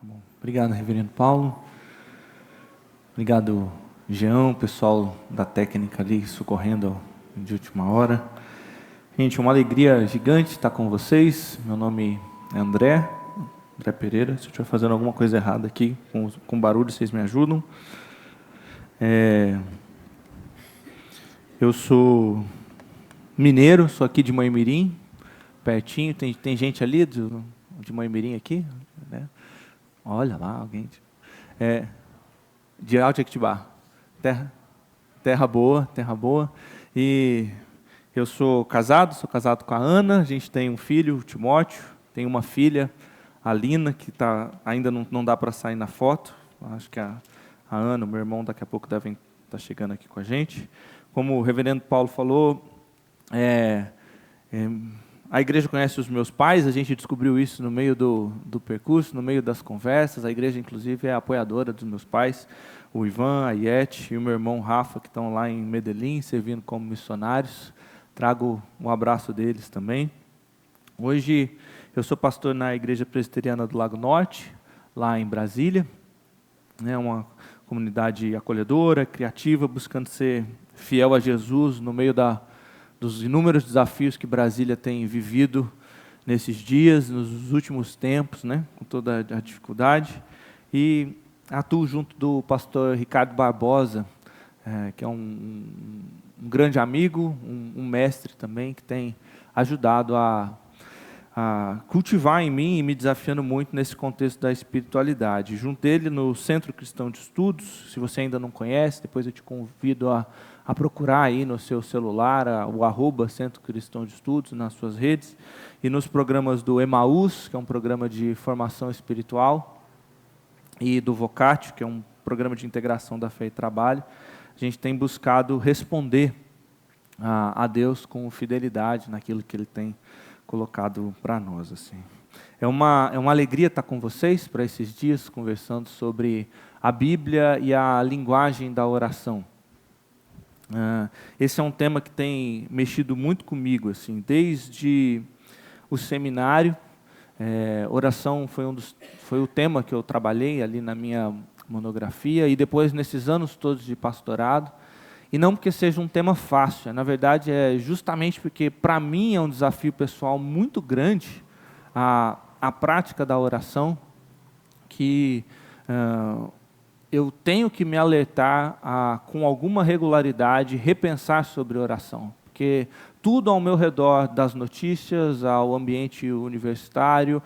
Bom, obrigado, reverendo Paulo. Obrigado, Jean, pessoal da técnica ali, socorrendo de última hora. Gente, uma alegria gigante estar com vocês. Meu nome é André Pereira. Se eu estiver fazendo alguma coisa errada aqui, com barulho, vocês me ajudam. Eu sou mineiro, sou aqui de Moimirim, pertinho. Tem gente ali de Moimirim aqui? Né? Olha lá, alguém. De Alto Jequitibá. Terra boa. E eu sou casado com a Ana. A gente tem um filho, o Timóteo. Tem uma filha, a Lina, que ainda não dá para sair na foto. Acho que a Ana, o meu irmão, daqui a pouco devem estar chegando aqui com a gente. Como o reverendo Paulo falou, a igreja conhece os meus pais. A gente descobriu isso no meio do percurso, no meio das conversas. A igreja, inclusive, é apoiadora dos meus pais, o Ivan, a Iete e o meu irmão Rafa, que estão lá em Medellín, servindo como missionários. Trago um abraço deles também. Hoje eu sou pastor na Igreja Presbiteriana do Lago Norte, lá em Brasília. É uma comunidade acolhedora, criativa, buscando ser fiel a Jesus no meio dos inúmeros desafios que Brasília tem vivido nesses dias, nos últimos tempos, né, com toda a dificuldade. E atuo junto do pastor Ricardo Barbosa, que é um grande amigo, um mestre também, que tem ajudado a cultivar em mim e me desafiando muito nesse contexto da espiritualidade. Junto dele, no Centro Cristão de Estudos, se você ainda não conhece, depois eu te convido a procurar aí no seu celular o @Centro Cristão de Estudos nas suas redes, e nos programas do Emaús, que é um programa de formação espiritual, e do Vocatio, que é um programa de integração da fé e trabalho. A gente tem buscado responder a Deus com fidelidade naquilo que Ele tem colocado para nós. Assim. É uma alegria estar com vocês para esses dias, conversando sobre a Bíblia e a linguagem da oração. Esse é um tema que tem mexido muito comigo, assim, desde o seminário. Oração foi o tema que eu trabalhei ali na minha monografia, e depois nesses anos todos de pastorado. E não porque seja um tema fácil, na verdade é justamente porque para mim é um desafio pessoal muito grande a prática da oração, que eu tenho que me alertar com alguma regularidade, repensar sobre oração, porque tudo ao meu redor, das notícias, ao ambiente universitário,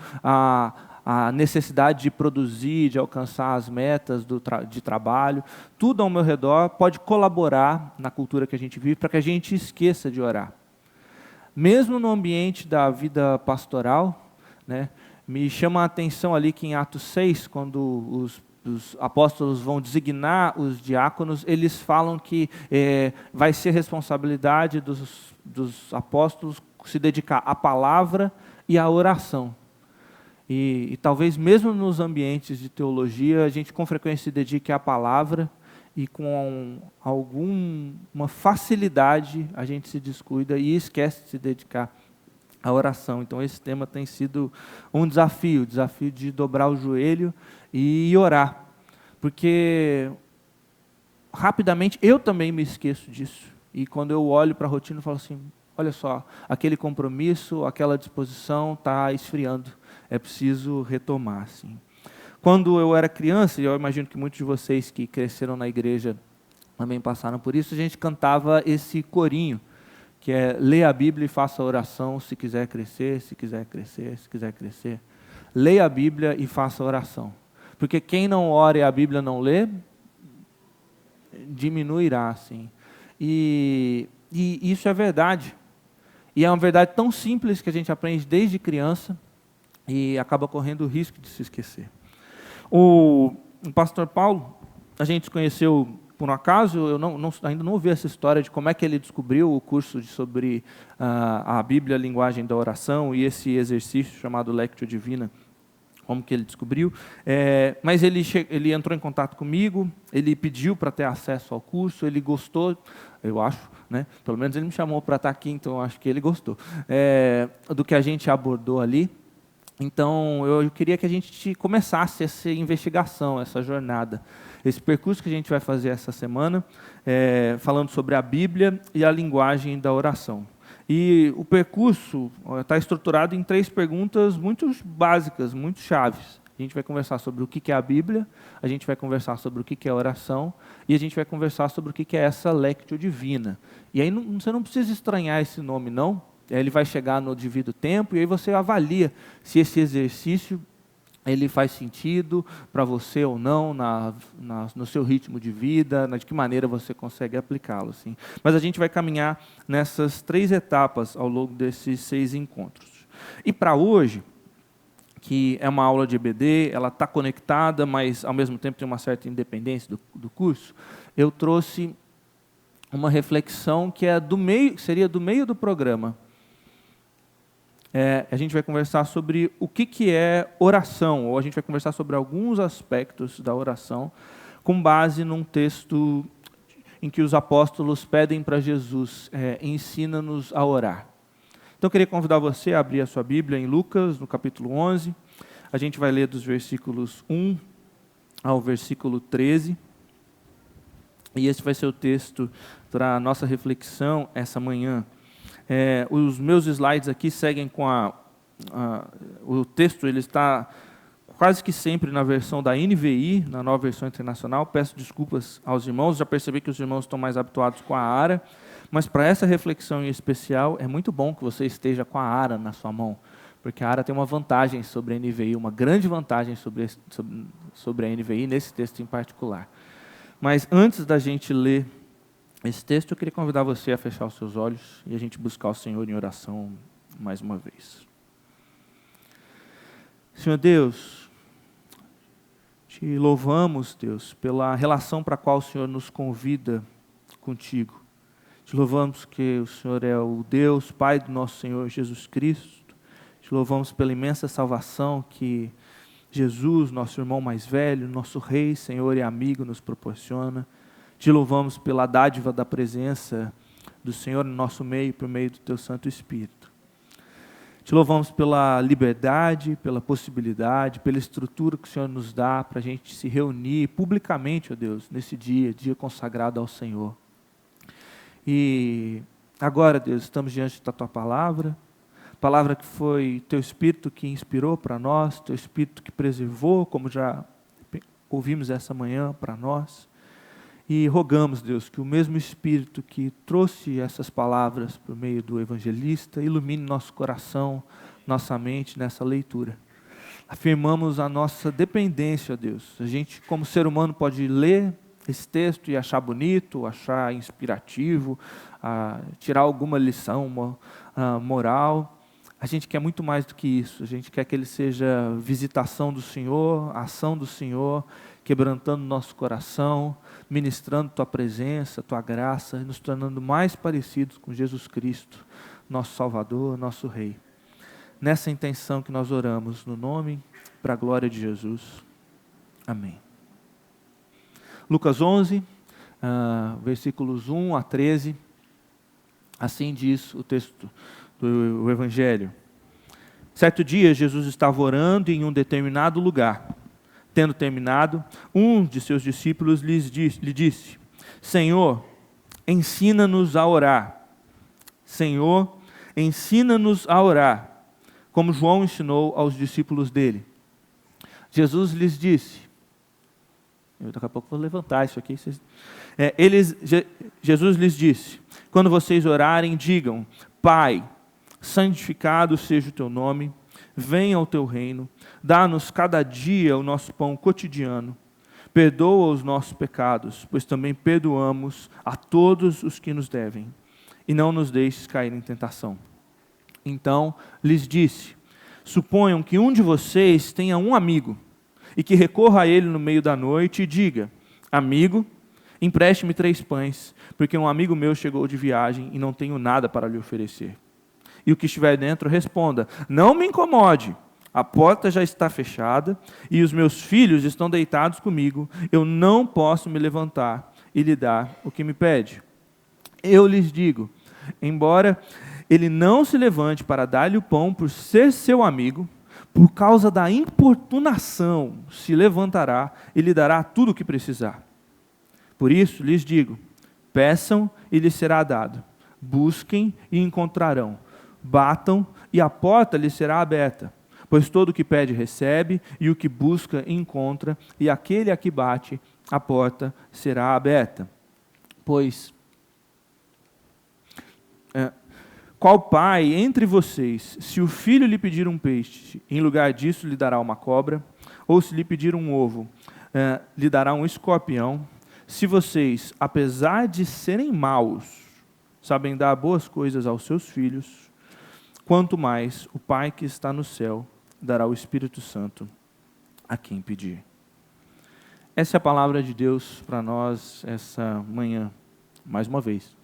a necessidade de produzir, de alcançar as metas de trabalho, tudo ao meu redor pode colaborar na cultura que a gente vive para que a gente esqueça de orar. Mesmo no ambiente da vida pastoral, né, me chama a atenção ali que em Atos 6, quando os apóstolos vão designar os diáconos, eles falam que vai ser responsabilidade dos apóstolos se dedicar à palavra e à oração. E talvez mesmo nos ambientes de teologia, a gente com frequência se dedique à palavra e com alguma facilidade a gente se descuida e esquece de se dedicar à oração. Então esse tema tem sido um desafio, o desafio de dobrar o joelho e orar. Porque rapidamente eu também me esqueço disso. E quando eu olho para a rotina, eu falo assim, olha só, aquele compromisso, aquela disposição está esfriando. É preciso retomar. Assim. Quando eu era criança, e eu imagino que muitos de vocês que cresceram na igreja também passaram por isso, a gente cantava esse corinho, que é: leia a Bíblia e faça oração se quiser crescer, se quiser crescer, se quiser crescer. Leia a Bíblia e faça oração. Porque quem não ora e a Bíblia não lê, diminuirá. Assim. E isso é verdade. E é uma verdade tão simples que a gente aprende desde criança, e acaba correndo o risco de se esquecer. O pastor Paulo, a gente se conheceu por um acaso. Eu ainda não ouvi essa história de como é que ele descobriu o curso sobre a Bíblia, a linguagem da oração, e esse exercício chamado Lectio Divina, como que ele descobriu. Mas ele entrou em contato comigo, ele pediu para ter acesso ao curso, ele gostou, eu acho, né? Pelo menos ele me chamou para estar aqui, então eu acho que ele gostou do que a gente abordou ali. Então, eu queria que a gente começasse essa investigação, essa jornada, esse percurso que a gente vai fazer essa semana, falando sobre a Bíblia e a linguagem da oração. E o percurso está estruturado em 3 perguntas muito básicas, muito chaves. A gente vai conversar sobre o que é a Bíblia, a gente vai conversar sobre o que é a oração, e a gente vai conversar sobre o que é essa Lectio Divina. E aí você não precisa estranhar esse nome, não. Ele vai chegar no devido tempo, e aí você avalia se esse exercício ele faz sentido para você ou não, no seu ritmo de vida, de que maneira você consegue aplicá-lo. Assim. Mas a gente vai caminhar nessas 3 etapas ao longo desses 6 encontros. E para hoje, que é uma aula de EBD, ela está conectada, mas ao mesmo tempo tem uma certa independência do curso, eu trouxe uma reflexão que seria do meio do programa. A gente vai conversar sobre o que é oração, ou a gente vai conversar sobre alguns aspectos da oração, com base num texto em que os apóstolos pedem para Jesus, ensina-nos a orar. Então, eu queria convidar você a abrir a sua Bíblia em Lucas, no capítulo 11. A gente vai ler dos versículos 1 ao versículo 13. E esse vai ser o texto para a nossa reflexão essa manhã. Os meus slides aqui seguem com o texto, ele está quase que sempre na versão da NVI, na Nova Versão Internacional. Peço desculpas aos irmãos, já percebi que os irmãos estão mais habituados com a ARA, mas para essa reflexão em especial, é muito bom que você esteja com a ARA na sua mão, porque a ARA tem uma vantagem sobre a NVI, uma grande vantagem sobre a NVI, nesse texto em particular. Mas antes da gente ler esse texto, eu queria convidar você a fechar os seus olhos e a gente buscar o Senhor em oração mais uma vez. Senhor Deus, te louvamos, Deus, pela relação para a qual o Senhor nos convida contigo. Te louvamos que o Senhor é o Deus, Pai do nosso Senhor Jesus Cristo. Te louvamos pela imensa salvação que Jesus, nosso irmão mais velho, nosso Rei, Senhor e amigo, nos proporciona. Te louvamos pela dádiva da presença do Senhor no nosso meio, por meio do Teu Santo Espírito. Te louvamos pela liberdade, pela possibilidade, pela estrutura que o Senhor nos dá para a gente se reunir publicamente, ó Deus, nesse dia consagrado ao Senhor. E agora, Deus, estamos diante da Tua palavra que foi Teu Espírito que inspirou para nós, Teu Espírito que preservou, como já ouvimos essa manhã para nós. E rogamos, Deus, que o mesmo Espírito que trouxe essas palavras por meio do evangelista ilumine nosso coração, nossa mente nessa leitura. Afirmamos a nossa dependência, ó Deus. A gente, como ser humano, pode ler esse texto e achar bonito, achar inspirativo, tirar alguma lição moral. A gente quer muito mais do que isso. A gente quer que ele seja visitação do Senhor, ação do Senhor, quebrantando nosso coração, ministrando Tua presença, Tua graça, nos tornando mais parecidos com Jesus Cristo, nosso Salvador, nosso Rei. Nessa intenção que nós oramos, no nome, para a glória de Jesus. Amém. Lucas 11, versículos 1 a 13, assim diz o texto do Evangelho. Certo dia, Jesus estava orando em um determinado lugar. Tendo terminado, um de seus discípulos lhe disse: Senhor, ensina-nos a orar. Senhor, ensina-nos a orar, como João ensinou aos discípulos dele. Jesus lhes disse, daqui a pouco vou levantar isso aqui. Jesus lhes disse: quando vocês orarem, digam: Pai, santificado seja o Teu nome, venha o Teu reino, dá-nos cada dia o nosso pão cotidiano, perdoa os nossos pecados, pois também perdoamos a todos os que nos devem, e não nos deixes cair em tentação. Então lhes disse: suponham que um de vocês tenha um amigo, e que recorra a ele no meio da noite e diga: amigo, empreste-me 3 pães, porque um amigo meu chegou de viagem e não tenho nada para lhe oferecer. E o que estiver dentro responda: não me incomode, a porta já está fechada e os meus filhos estão deitados comigo, eu não posso me levantar e lhe dar o que me pede. Eu lhes digo, embora ele não se levante para dar-lhe o pão por ser seu amigo, por causa da importunação, se levantará e lhe dará tudo o que precisar. Por isso, lhes digo, peçam e lhes será dado, busquem e encontrarão, batam e a porta lhes será aberta. Pois todo o que pede recebe, e o que busca encontra, e aquele a que bate, a porta será aberta. Pois, qual pai entre vocês, se o filho lhe pedir um peixe, em lugar disso lhe dará uma cobra? Ou se lhe pedir um ovo, lhe dará um escorpião? Se vocês, apesar de serem maus, sabem dar boas coisas aos seus filhos, quanto mais o Pai que está no céu dará o Espírito Santo a quem pedir. Essa é a palavra de Deus para nós essa manhã, mais uma vez.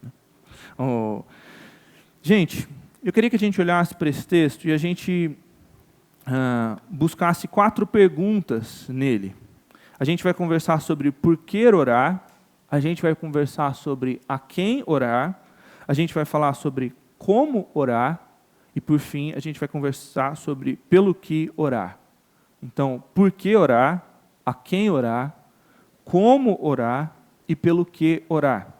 Gente, eu queria que a gente olhasse para esse texto e a gente buscasse 4 perguntas nele. A gente vai conversar sobre por que orar, a gente vai conversar sobre a quem orar, a gente vai falar sobre como orar, e, por fim, a gente vai conversar sobre pelo que orar. Então, por que orar, a quem orar, como orar e pelo que orar.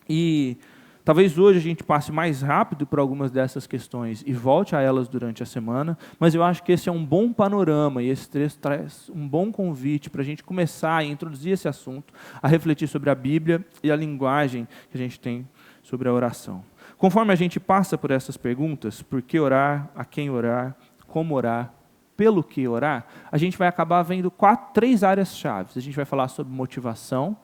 E talvez hoje a gente passe mais rápido por algumas dessas questões e volte a elas durante a semana, mas eu acho que esse é um bom panorama e esse texto traz um bom convite para a gente começar a introduzir esse assunto, a refletir sobre a Bíblia e a linguagem que a gente tem sobre a oração. Conforme a gente passa por essas perguntas, por que orar, a quem orar, como orar, pelo que orar, a gente vai acabar vendo 3 áreas-chave. A gente vai falar sobre motivação,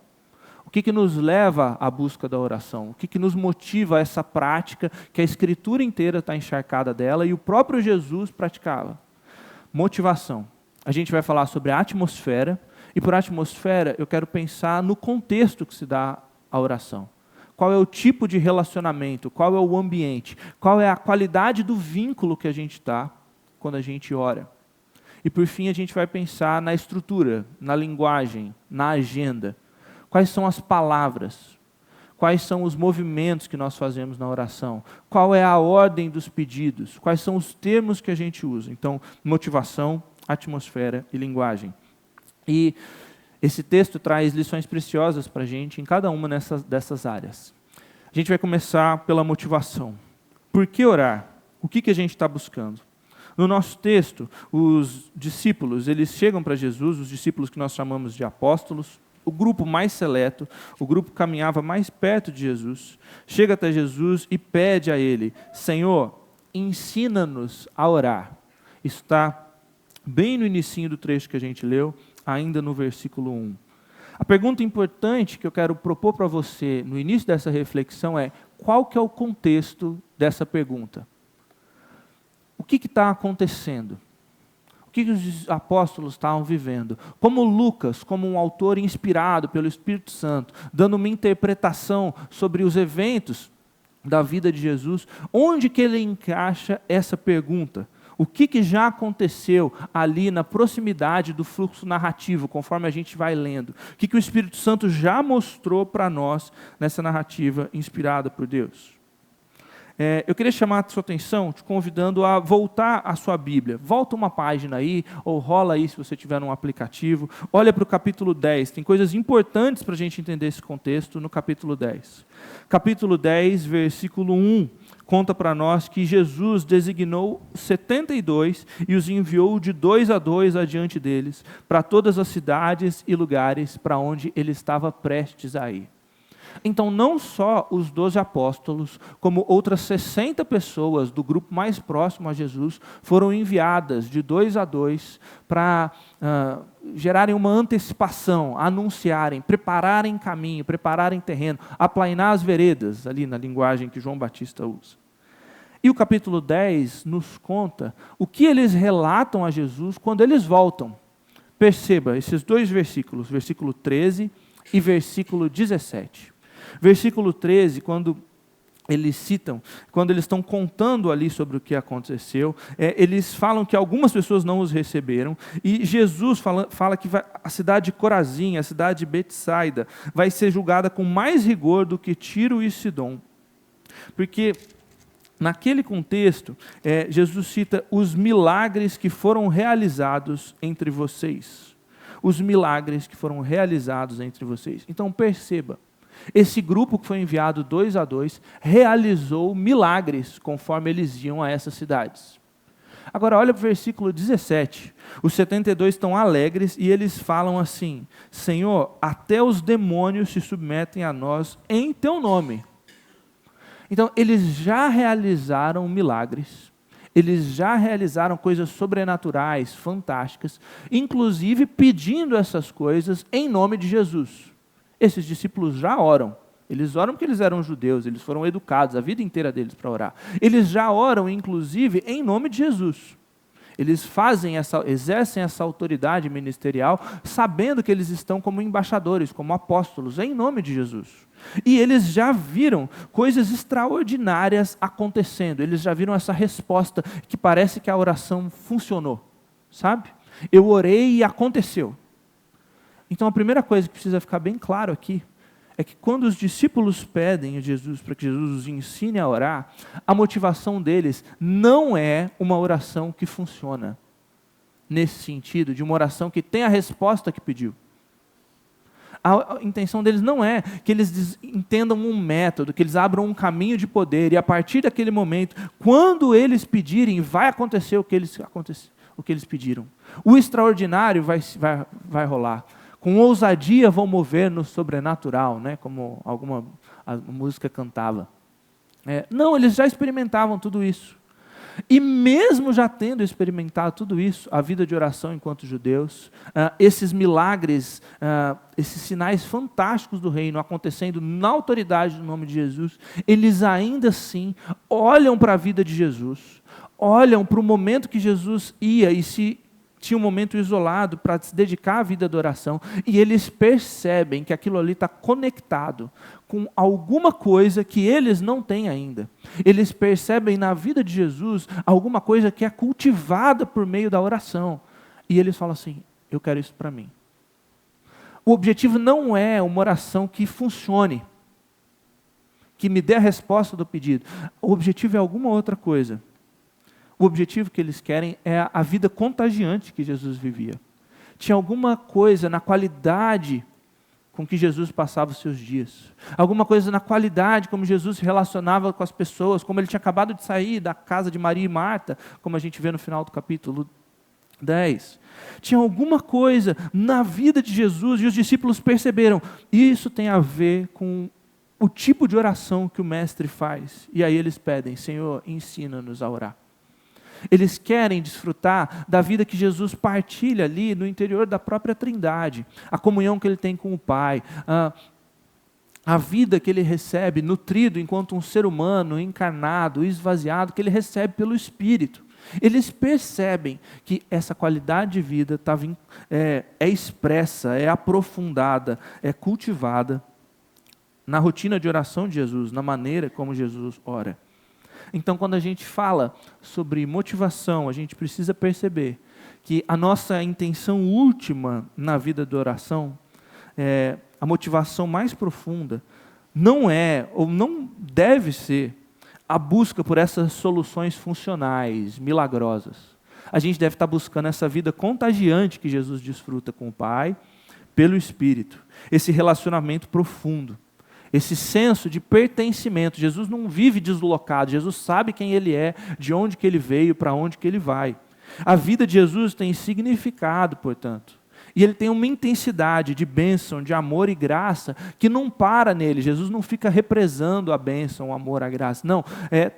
o que nos leva à busca da oração, o que nos motiva a essa prática que a Escritura inteira está encharcada dela e o próprio Jesus praticava. Motivação. A gente vai falar sobre a atmosfera, e por atmosfera eu quero pensar no contexto que se dá a oração. Qual é o tipo de relacionamento, qual é o ambiente, qual é a qualidade do vínculo que a gente está quando a gente ora. E por fim a gente vai pensar na estrutura, na linguagem, na agenda. Quais são as palavras, quais são os movimentos que nós fazemos na oração, qual é a ordem dos pedidos, quais são os termos que a gente usa. Então, motivação, atmosfera e linguagem. E esse texto traz lições preciosas para a gente em cada uma dessas áreas. A gente vai começar pela motivação. Por que orar? O que a gente está buscando? No nosso texto, os discípulos, eles chegam para Jesus, os discípulos que nós chamamos de apóstolos, o grupo mais seleto, o grupo que caminhava mais perto de Jesus, chega até Jesus e pede a ele, Senhor, ensina-nos a orar. Isso está bem no inicinho do trecho que a gente leu, ainda no versículo 1. A pergunta importante que eu quero propor para você no início dessa reflexão é, qual que é o contexto dessa pergunta? O que está acontecendo? O que os apóstolos estavam vivendo? Como Lucas, como um autor inspirado pelo Espírito Santo, dando uma interpretação sobre os eventos da vida de Jesus, onde que ele encaixa essa pergunta? O que já aconteceu ali na proximidade do fluxo narrativo, conforme a gente vai lendo? O que o Espírito Santo já mostrou para nós nessa narrativa inspirada por Deus? Eu queria chamar a sua atenção, te convidando a voltar à sua Bíblia. Volta uma página aí, ou rola aí se você tiver num aplicativo. Olha para o capítulo 10, tem coisas importantes para a gente entender esse contexto no capítulo 10. Capítulo 10, versículo 1, conta para nós que Jesus designou 72 e os enviou de 2 a 2 adiante deles, para todas as cidades e lugares para onde ele estava prestes a ir. Então, não só os 12 apóstolos, como outras 60 pessoas do grupo mais próximo a Jesus, foram enviadas de 2 a 2 para gerarem uma antecipação, anunciarem, prepararem caminho, prepararem terreno, aplainar as veredas, ali na linguagem que João Batista usa. E o capítulo 10 nos conta o que eles relatam a Jesus quando eles voltam. Perceba esses 2 versículos, versículo 13 e versículo 17. Versículo 13, quando eles citam, quando eles estão contando ali sobre o que aconteceu, eles falam que algumas pessoas não os receberam, e Jesus fala que a cidade de Corazim, a cidade de Betsaida, vai ser julgada com mais rigor do que Tiro e Sidom. Porque naquele contexto, Jesus cita os milagres que foram realizados entre vocês. Os milagres que foram realizados entre vocês. Então perceba, esse grupo que foi enviado 2 a 2 realizou milagres conforme eles iam a essas cidades. Agora olha para o versículo 17. Os 72 estão alegres e eles falam assim: Senhor, até os demônios se submetem a nós em teu nome. Então eles já realizaram milagres. Eles já realizaram coisas sobrenaturais, fantásticas, inclusive pedindo essas coisas em nome de Jesus. Esses discípulos já oram. Eles oram porque eles eram judeus, eles foram educados a vida inteira deles para orar. Eles já oram, inclusive, em nome de Jesus. Eles exercem essa autoridade ministerial, sabendo que eles estão como embaixadores, como apóstolos, em nome de Jesus. E eles já viram coisas extraordinárias acontecendo. Eles já viram essa resposta que parece que a oração funcionou, sabe? Eu orei e aconteceu. Então a primeira coisa que precisa ficar bem claro aqui é que quando os discípulos pedem a Jesus para que Jesus os ensine a orar, a motivação deles não é uma oração que funciona, nesse sentido, de uma oração que tem a resposta que pediu. A intenção deles não é que eles entendam um método, que eles abram um caminho de poder, e a partir daquele momento, quando eles pedirem, vai acontecer o que eles pediram. O extraordinário vai rolar. Com ousadia vão mover no sobrenatural, né? Como a música cantava. Não, eles já experimentavam tudo isso. E mesmo já tendo experimentado tudo isso, a vida de oração enquanto judeus, esses milagres, esses sinais fantásticos do reino acontecendo na autoridade do nome de Jesus, eles ainda assim olham para a vida de Jesus, olham para o momento que Jesus ia e tinha um momento isolado para se dedicar à vida da oração, e eles percebem que aquilo ali está conectado com alguma coisa que eles não têm ainda. Eles percebem na vida de Jesus alguma coisa que é cultivada por meio da oração. E eles falam assim: eu quero isso para mim. O objetivo não é uma oração que funcione, que me dê a resposta do pedido. O objetivo é alguma outra coisa. O objetivo que eles querem é a vida contagiante que Jesus vivia. Tinha alguma coisa na qualidade com que Jesus passava os seus dias. Alguma coisa na qualidade como Jesus se relacionava com as pessoas, como ele tinha acabado de sair da casa de Maria e Marta, como a gente vê no final do capítulo 10. Tinha alguma coisa na vida de Jesus e os discípulos perceberam. Isso tem a ver com o tipo de oração que o mestre faz. E aí eles pedem: Senhor, ensina-nos a orar. Eles querem desfrutar da vida que Jesus partilha ali no interior da própria Trindade, a comunhão que ele tem com o Pai, a vida que ele recebe, nutrido enquanto um ser humano, encarnado, esvaziado, que ele recebe pelo Espírito. Eles percebem que essa qualidade de vida é expressa, é aprofundada, é cultivada na rotina de oração de Jesus, na maneira como Jesus ora. Então, quando a gente fala sobre motivação, a gente precisa perceber que a nossa intenção última na vida de oração, a motivação mais profunda, não é ou não deve ser a busca por essas soluções funcionais, milagrosas. A gente deve estar buscando essa vida contagiante que Jesus desfruta com o Pai, pelo Espírito, esse relacionamento profundo. Esse senso de pertencimento. Jesus não vive deslocado, Jesus sabe quem ele é, de onde que ele veio, para onde que ele vai. A vida de Jesus tem significado, portanto. E ele tem uma intensidade de bênção, de amor e graça, que não para nele. Jesus não fica represando a bênção, o amor, a graça. Não,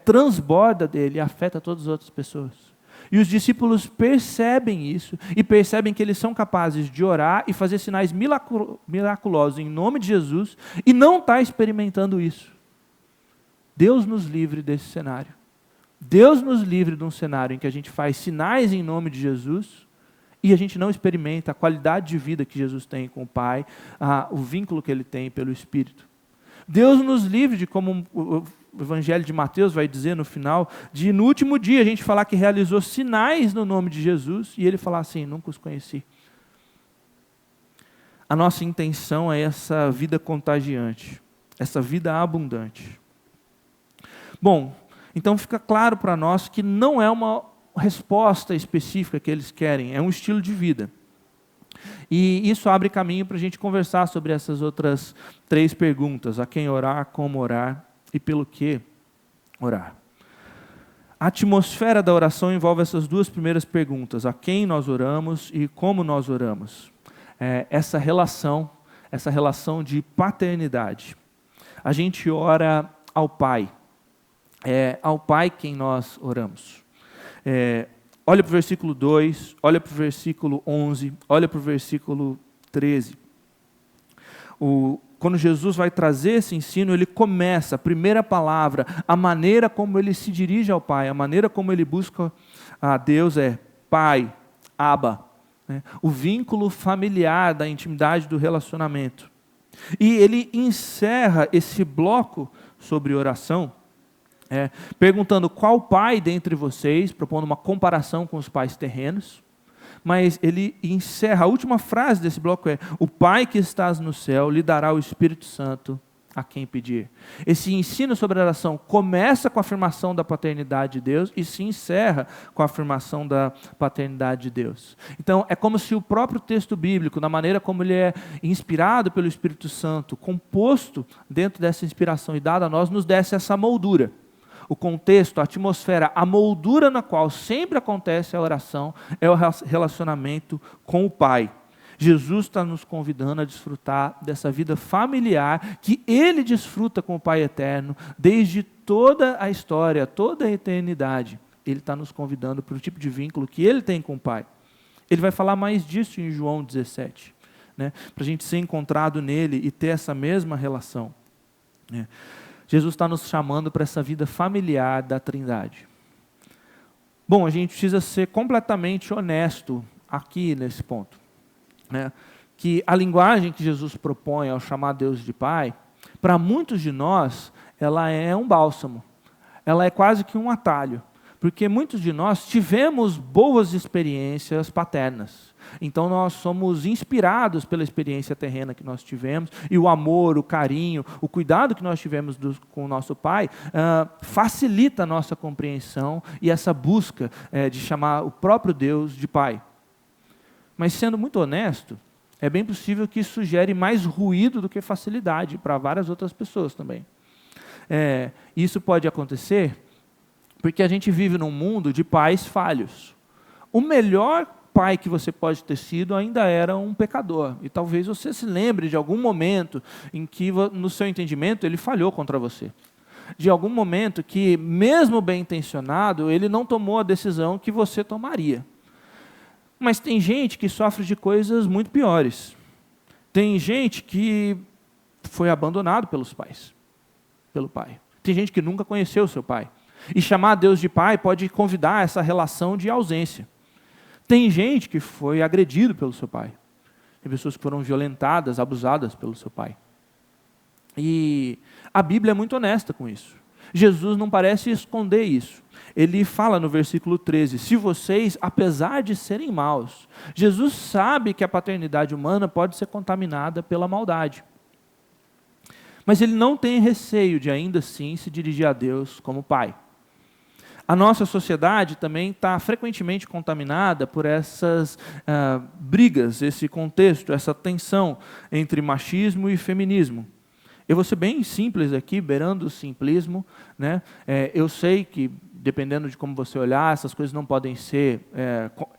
transborda dele e afeta todas as outras pessoas. E os discípulos percebem isso, e percebem que eles são capazes de orar e fazer sinais miraculosos em nome de Jesus, e não está experimentando isso. Deus nos livre desse cenário. Deus nos livre de um cenário em que a gente faz sinais em nome de Jesus, e a gente não experimenta a qualidade de vida que Jesus tem com o Pai, o vínculo que ele tem pelo Espírito. Deus nos livre de, como o Evangelho de Mateus vai dizer no final, de no último dia a gente falar que realizou sinais no nome de Jesus e ele falar assim: nunca os conheci. A nossa intenção é essa vida contagiante, essa vida abundante. Bom, Então fica claro para nós que não é uma resposta específica que eles querem, é um estilo de vida. E isso abre caminho para a gente conversar sobre essas outras 3 perguntas: a quem orar, como orar e pelo que orar. A atmosfera da oração envolve essas 2 primeiras perguntas: a quem nós oramos e como nós oramos. Essa relação de paternidade. A gente ora ao Pai. É ao Pai quem nós oramos. Olha para o versículo 2, olha para o versículo 11, olha para o versículo 13. Quando Jesus vai trazer esse ensino, ele começa, a primeira palavra, a maneira como ele se dirige ao Pai, a maneira como ele busca a Deus é Pai, Abba. O vínculo familiar da intimidade do relacionamento. E ele encerra esse bloco sobre oração, perguntando qual pai dentre vocês, propondo uma comparação com os pais terrenos, mas ele encerra, a última frase desse bloco é: o Pai que estás no céu lhe dará o Espírito Santo a quem pedir. Esse ensino sobre a oração começa com a afirmação da paternidade de Deus e se encerra com a afirmação da paternidade de Deus. Então, é como se o próprio texto bíblico, na maneira como ele é inspirado pelo Espírito Santo, composto dentro dessa inspiração e dado a nós, nos desse essa moldura. O contexto, a atmosfera, a moldura na qual sempre acontece a oração é o relacionamento com o Pai. Jesus está nos convidando a desfrutar dessa vida familiar que Ele desfruta com o Pai eterno desde toda a história, toda a eternidade. Ele está nos convidando para o tipo de vínculo que Ele tem com o Pai. Ele vai falar mais disso em João 17, para a gente ser encontrado nele e ter essa mesma relação. Jesus está nos chamando para essa vida familiar da Trindade. Bom, a gente precisa ser completamente honesto aqui nesse ponto. Que a linguagem que Jesus propõe ao chamar Deus de Pai, para muitos de nós, ela é um bálsamo. Ela é quase que um atalho. Porque muitos de nós tivemos boas experiências paternas. Então nós somos inspirados pela experiência terrena que nós tivemos, e o amor, o carinho, o cuidado que nós tivemos com o nosso pai, facilita a nossa compreensão e essa busca de chamar o próprio Deus de Pai. Mas sendo muito honesto, é bem possível que isso gere mais ruído do que facilidade para várias outras pessoas também. Isso pode acontecer porque a gente vive num mundo de pais falhos. O melhor pai que você pode ter sido ainda era um pecador. E talvez você se lembre de algum momento em que, no seu entendimento, ele falhou contra você. De algum momento que, mesmo bem intencionado, ele não tomou a decisão que você tomaria. Mas tem gente que sofre de coisas muito piores. Tem gente que foi abandonado pelos pais, pelo pai. Tem gente que nunca conheceu o seu pai. E chamar Deus de Pai pode convidar essa relação de ausência. Tem gente que foi agredido pelo seu pai. Tem pessoas que foram violentadas, abusadas pelo seu pai. E a Bíblia é muito honesta com isso. Jesus não parece esconder isso. Ele fala no versículo 13, se vocês, apesar de serem maus, Jesus sabe que a paternidade humana pode ser contaminada pela maldade. Mas ele não tem receio de ainda assim se dirigir a Deus como Pai. A nossa sociedade também está frequentemente contaminada por essas brigas, esse contexto, essa tensão entre machismo e feminismo. Eu vou ser bem simples aqui, beirando o simplismo. Eu sei que, dependendo de como você olhar, essas coisas não podem ser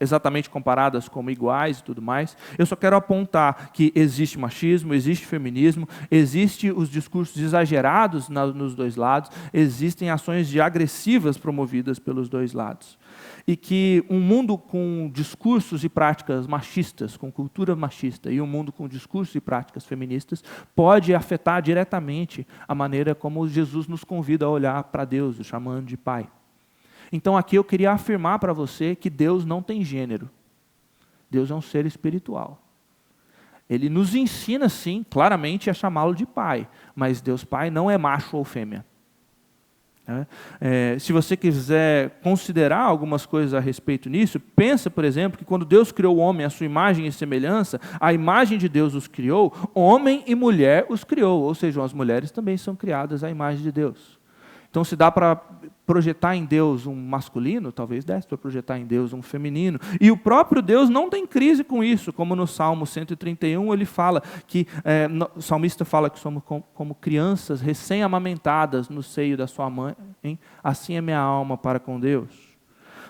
exatamente comparadas como iguais e tudo mais. Eu só quero apontar que existe machismo, existe feminismo, existem os discursos exagerados nos dois lados, existem ações agressivas promovidas pelos dois lados. E que um mundo com discursos e práticas machistas, com cultura machista, e um mundo com discursos e práticas feministas, pode afetar diretamente a maneira como Jesus nos convida a olhar para Deus, o chamando de Pai. Então aqui eu queria afirmar para você que Deus não tem gênero. Deus é um ser espiritual. Ele nos ensina, sim, claramente a chamá-lo de Pai, mas Deus Pai não é macho ou fêmea. Se você quiser considerar algumas coisas a respeito nisso, pensa, por exemplo, que quando Deus criou o homem à sua imagem e semelhança, a imagem de Deus os criou, homem e mulher os criou, ou seja, as mulheres também são criadas à imagem de Deus. Então, se dá para projetar em Deus um masculino, talvez desse para projetar em Deus um feminino. E o próprio Deus não tem crise com isso, como no Salmo 131 ele fala que, o salmista fala que somos como crianças recém-amamentadas no seio da sua mãe, hein? Assim é minha alma para com Deus.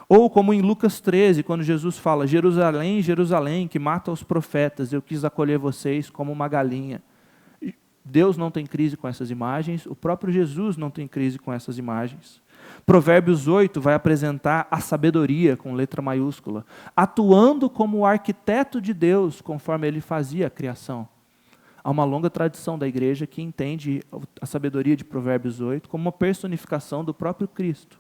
Ou como em Lucas 13, quando Jesus fala, Jerusalém, Jerusalém, que mata os profetas, eu quis acolher vocês como uma galinha. Deus não tem crise com essas imagens, o próprio Jesus não tem crise com essas imagens. Provérbios 8 vai apresentar a sabedoria, com letra maiúscula, atuando como o arquiteto de Deus, conforme ele fazia a criação. Há uma longa tradição da igreja que entende a sabedoria de Provérbios 8 como uma personificação do próprio Cristo.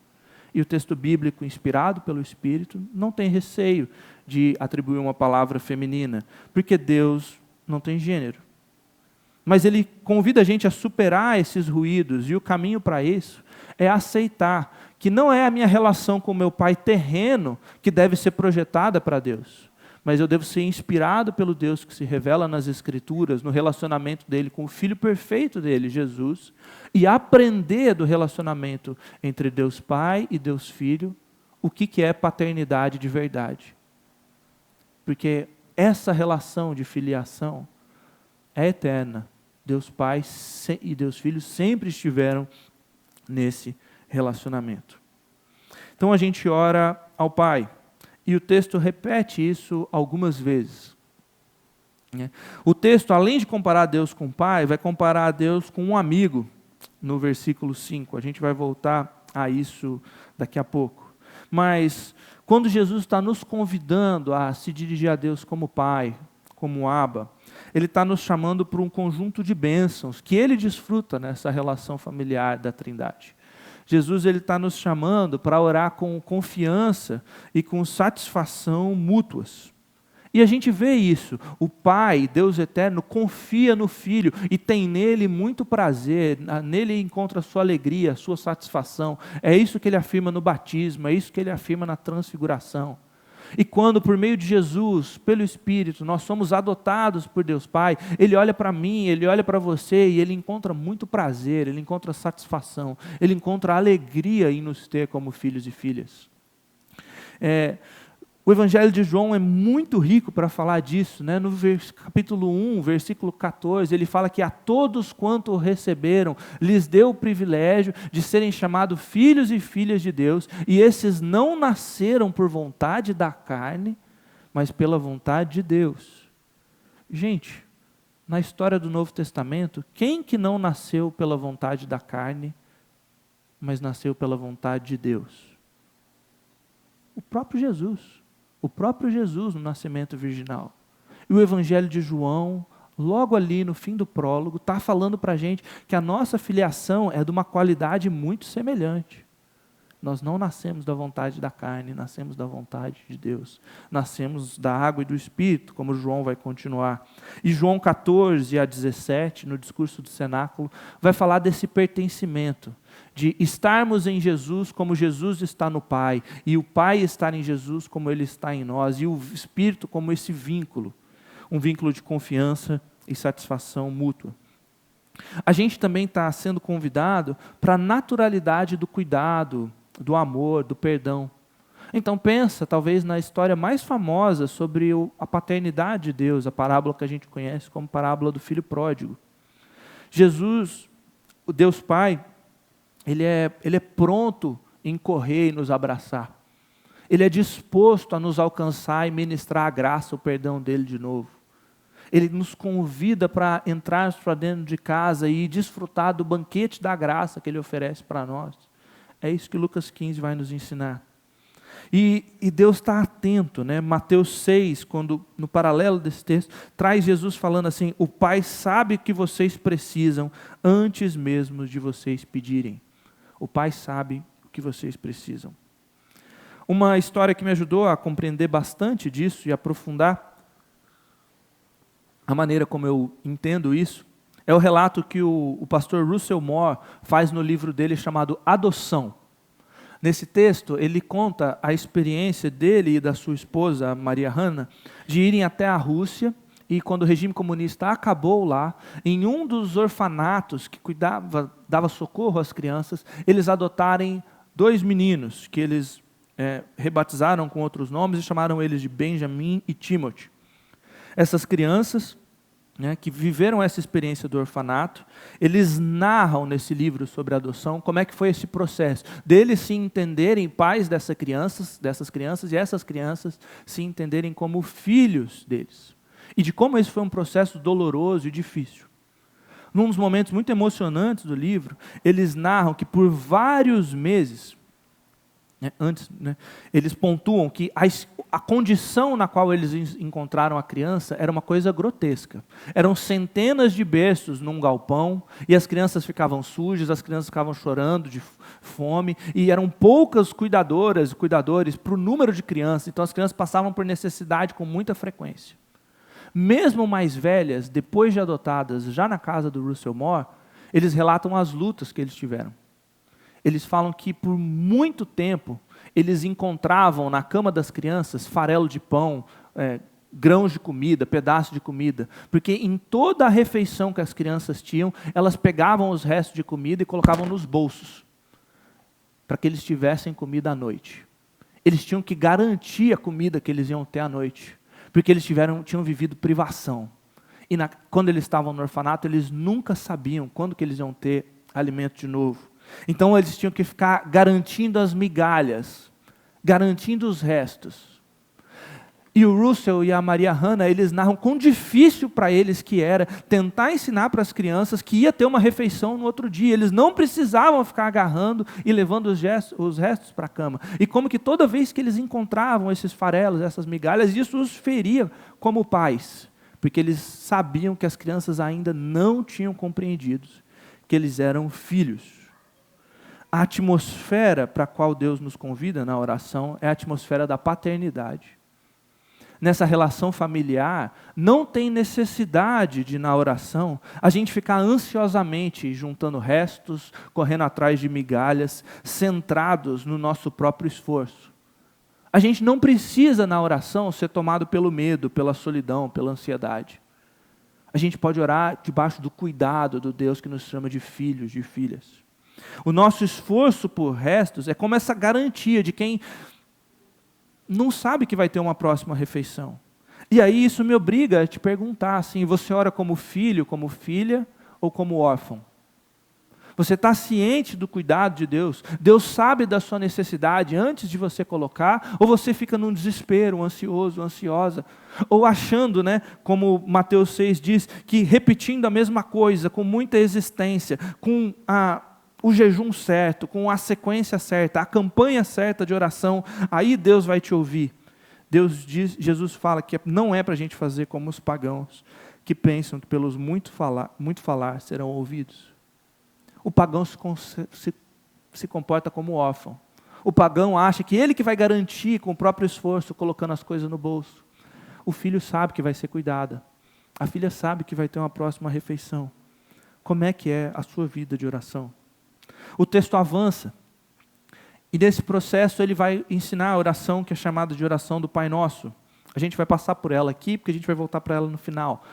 E o texto bíblico, inspirado pelo Espírito, não tem receio de atribuir uma palavra feminina, porque Deus não tem gênero. Mas ele convida a gente a superar esses ruídos, e o caminho para isso é aceitar que não é a minha relação com o meu pai terreno que deve ser projetada para Deus, mas eu devo ser inspirado pelo Deus que se revela nas Escrituras, no relacionamento dele com o Filho perfeito dele, Jesus, e aprender do relacionamento entre Deus Pai e Deus Filho, o que é paternidade de verdade. Porque essa relação de filiação é eterna. Deus Pai e Deus Filho sempre estiveram nesse relacionamento. Então a gente ora ao Pai, e o texto repete isso algumas vezes. O texto, além de comparar Deus com o Pai, vai comparar Deus com um amigo, no versículo 5. A gente vai voltar a isso daqui a pouco. Mas, quando Jesus está nos convidando a se dirigir a Deus como Pai, como Abba, ele está nos chamando para um conjunto de bênçãos que ele desfruta nessa relação familiar da Trindade. Jesus está nos chamando para orar com confiança e com satisfação mútuas. E a gente vê isso, o Pai, Deus Eterno, confia no Filho e tem nele muito prazer, nele encontra a sua alegria, a sua satisfação. É isso que ele afirma no batismo, é isso que ele afirma na transfiguração. E quando, por meio de Jesus, pelo Espírito, nós somos adotados por Deus Pai, Ele olha para mim, Ele olha para você e Ele encontra muito prazer, Ele encontra satisfação, Ele encontra alegria em nos ter como filhos e filhas. O Evangelho de João é muito rico para falar disso, né? No capítulo 1, versículo 14, ele fala que a todos quanto o receberam, lhes deu o privilégio de serem chamados filhos e filhas de Deus, e esses não nasceram por vontade da carne, mas pela vontade de Deus. Gente, na história do Novo Testamento, quem que não nasceu pela vontade da carne, mas nasceu pela vontade de Deus? O próprio Jesus. O próprio Jesus no nascimento virginal. E o Evangelho de João, logo ali no fim do prólogo, está falando para a gente que a nossa filiação é de uma qualidade muito semelhante. Nós não nascemos da vontade da carne, nascemos da vontade de Deus. Nascemos da água e do Espírito, como João vai continuar. E João 14 a 17, no discurso do cenáculo, vai falar desse pertencimento, de estarmos em Jesus como Jesus está no Pai, e o Pai estar em Jesus como Ele está em nós, e o Espírito como esse vínculo, um vínculo de confiança e satisfação mútua. A gente também está sendo convidado para a naturalidade do cuidado, do amor, do perdão. Então pensa, talvez, na história mais famosa sobre a paternidade de Deus, a parábola que a gente conhece como parábola do filho pródigo. Jesus, o Deus Pai, Ele é pronto em correr e nos abraçar. Ele é disposto a nos alcançar e ministrar a graça, o perdão dele de novo. Ele nos convida para entrarmos para dentro de casa e desfrutar do banquete da graça que Ele oferece para nós. É isso que Lucas 15 vai nos ensinar. E Deus está atento, né? Mateus 6, quando, no paralelo desse texto, traz Jesus falando assim, o Pai sabe o que vocês precisam antes mesmo de vocês pedirem. O Pai sabe o que vocês precisam. Uma história que me ajudou a compreender bastante disso e aprofundar a maneira como eu entendo isso, é o relato que o pastor Russell Moore faz no livro dele chamado Adoção. Nesse texto, ele conta a experiência dele e da sua esposa, Maria Hanna, de irem até a Rússia e quando o regime comunista acabou lá, em um dos orfanatos que dava socorro às crianças, eles adotaram 2 meninos, que eles rebatizaram com outros nomes e chamaram eles de Benjamin e Timothy. Essas crianças, que viveram essa experiência do orfanato, eles narram nesse livro sobre a adoção como é que foi esse processo, deles se entenderem pais dessas crianças e essas crianças se entenderem como filhos deles. E de como esse foi um processo doloroso e difícil. Num dos momentos muito emocionantes do livro, eles narram que por vários meses, eles pontuam que a condição na qual eles encontraram a criança era uma coisa grotesca. Eram centenas de berços num galpão, e as crianças ficavam sujas, as crianças ficavam chorando de fome, e eram poucas cuidadoras e cuidadores para o número de crianças, então as crianças passavam por necessidade com muita frequência. Mesmo mais velhas, depois de adotadas, já na casa do Russell Moore, eles relatam as lutas que eles tiveram. Eles falam que por muito tempo eles encontravam na cama das crianças farelo de pão, grãos de comida, pedaços de comida, porque em toda a refeição que as crianças tinham, elas pegavam os restos de comida e colocavam nos bolsos, para que eles tivessem comida à noite. Eles tinham que garantir a comida que eles iam ter à noite, porque eles tinham vivido privação. E quando eles estavam no orfanato, eles nunca sabiam quando que eles iam ter alimento de novo. Então eles tinham que ficar garantindo as migalhas, garantindo os restos. E o Russell e a Maria Hannah, eles narram quão difícil para eles que era tentar ensinar para as crianças que ia ter uma refeição no outro dia. Eles não precisavam ficar agarrando e levando os restos para a cama. E como que toda vez que eles encontravam esses farelos, essas migalhas, isso os feria como pais. Porque eles sabiam que as crianças ainda não tinham compreendido que eles eram filhos. A atmosfera para a qual Deus nos convida na oração é a atmosfera da paternidade. Nessa relação familiar, não tem necessidade de, na oração, a gente ficar ansiosamente juntando restos, correndo atrás de migalhas, centrados no nosso próprio esforço. A gente não precisa, na oração, ser tomado pelo medo, pela solidão, pela ansiedade. A gente pode orar debaixo do cuidado do Deus que nos chama de filhos, de filhas. O nosso esforço por restos é como essa garantia de quem não sabe que vai ter uma próxima refeição. E aí isso me obriga a te perguntar, assim, você ora como filho, como filha ou como órfão? Você está ciente do cuidado de Deus? Deus sabe da sua necessidade antes de você colocar? Ou você fica num desespero, ansioso, ansiosa? Ou achando, como Mateus 6 diz, que repetindo a mesma coisa, com muita existência, com o jejum certo, com a sequência certa, a campanha certa de oração, aí Deus vai te ouvir. Jesus fala que não é para a gente fazer como os pagãos, que pensam que pelos muito falar serão ouvidos. O pagão se comporta como órfão. O pagão acha que ele que vai garantir com o próprio esforço, colocando as coisas no bolso. O filho sabe que vai ser cuidada. A filha sabe que vai ter uma próxima refeição. Como é que é a sua vida de oração? O texto avança, e nesse processo ele vai ensinar a oração que é chamada de oração do Pai Nosso. A gente vai passar por ela aqui, porque a gente vai voltar para ela no final.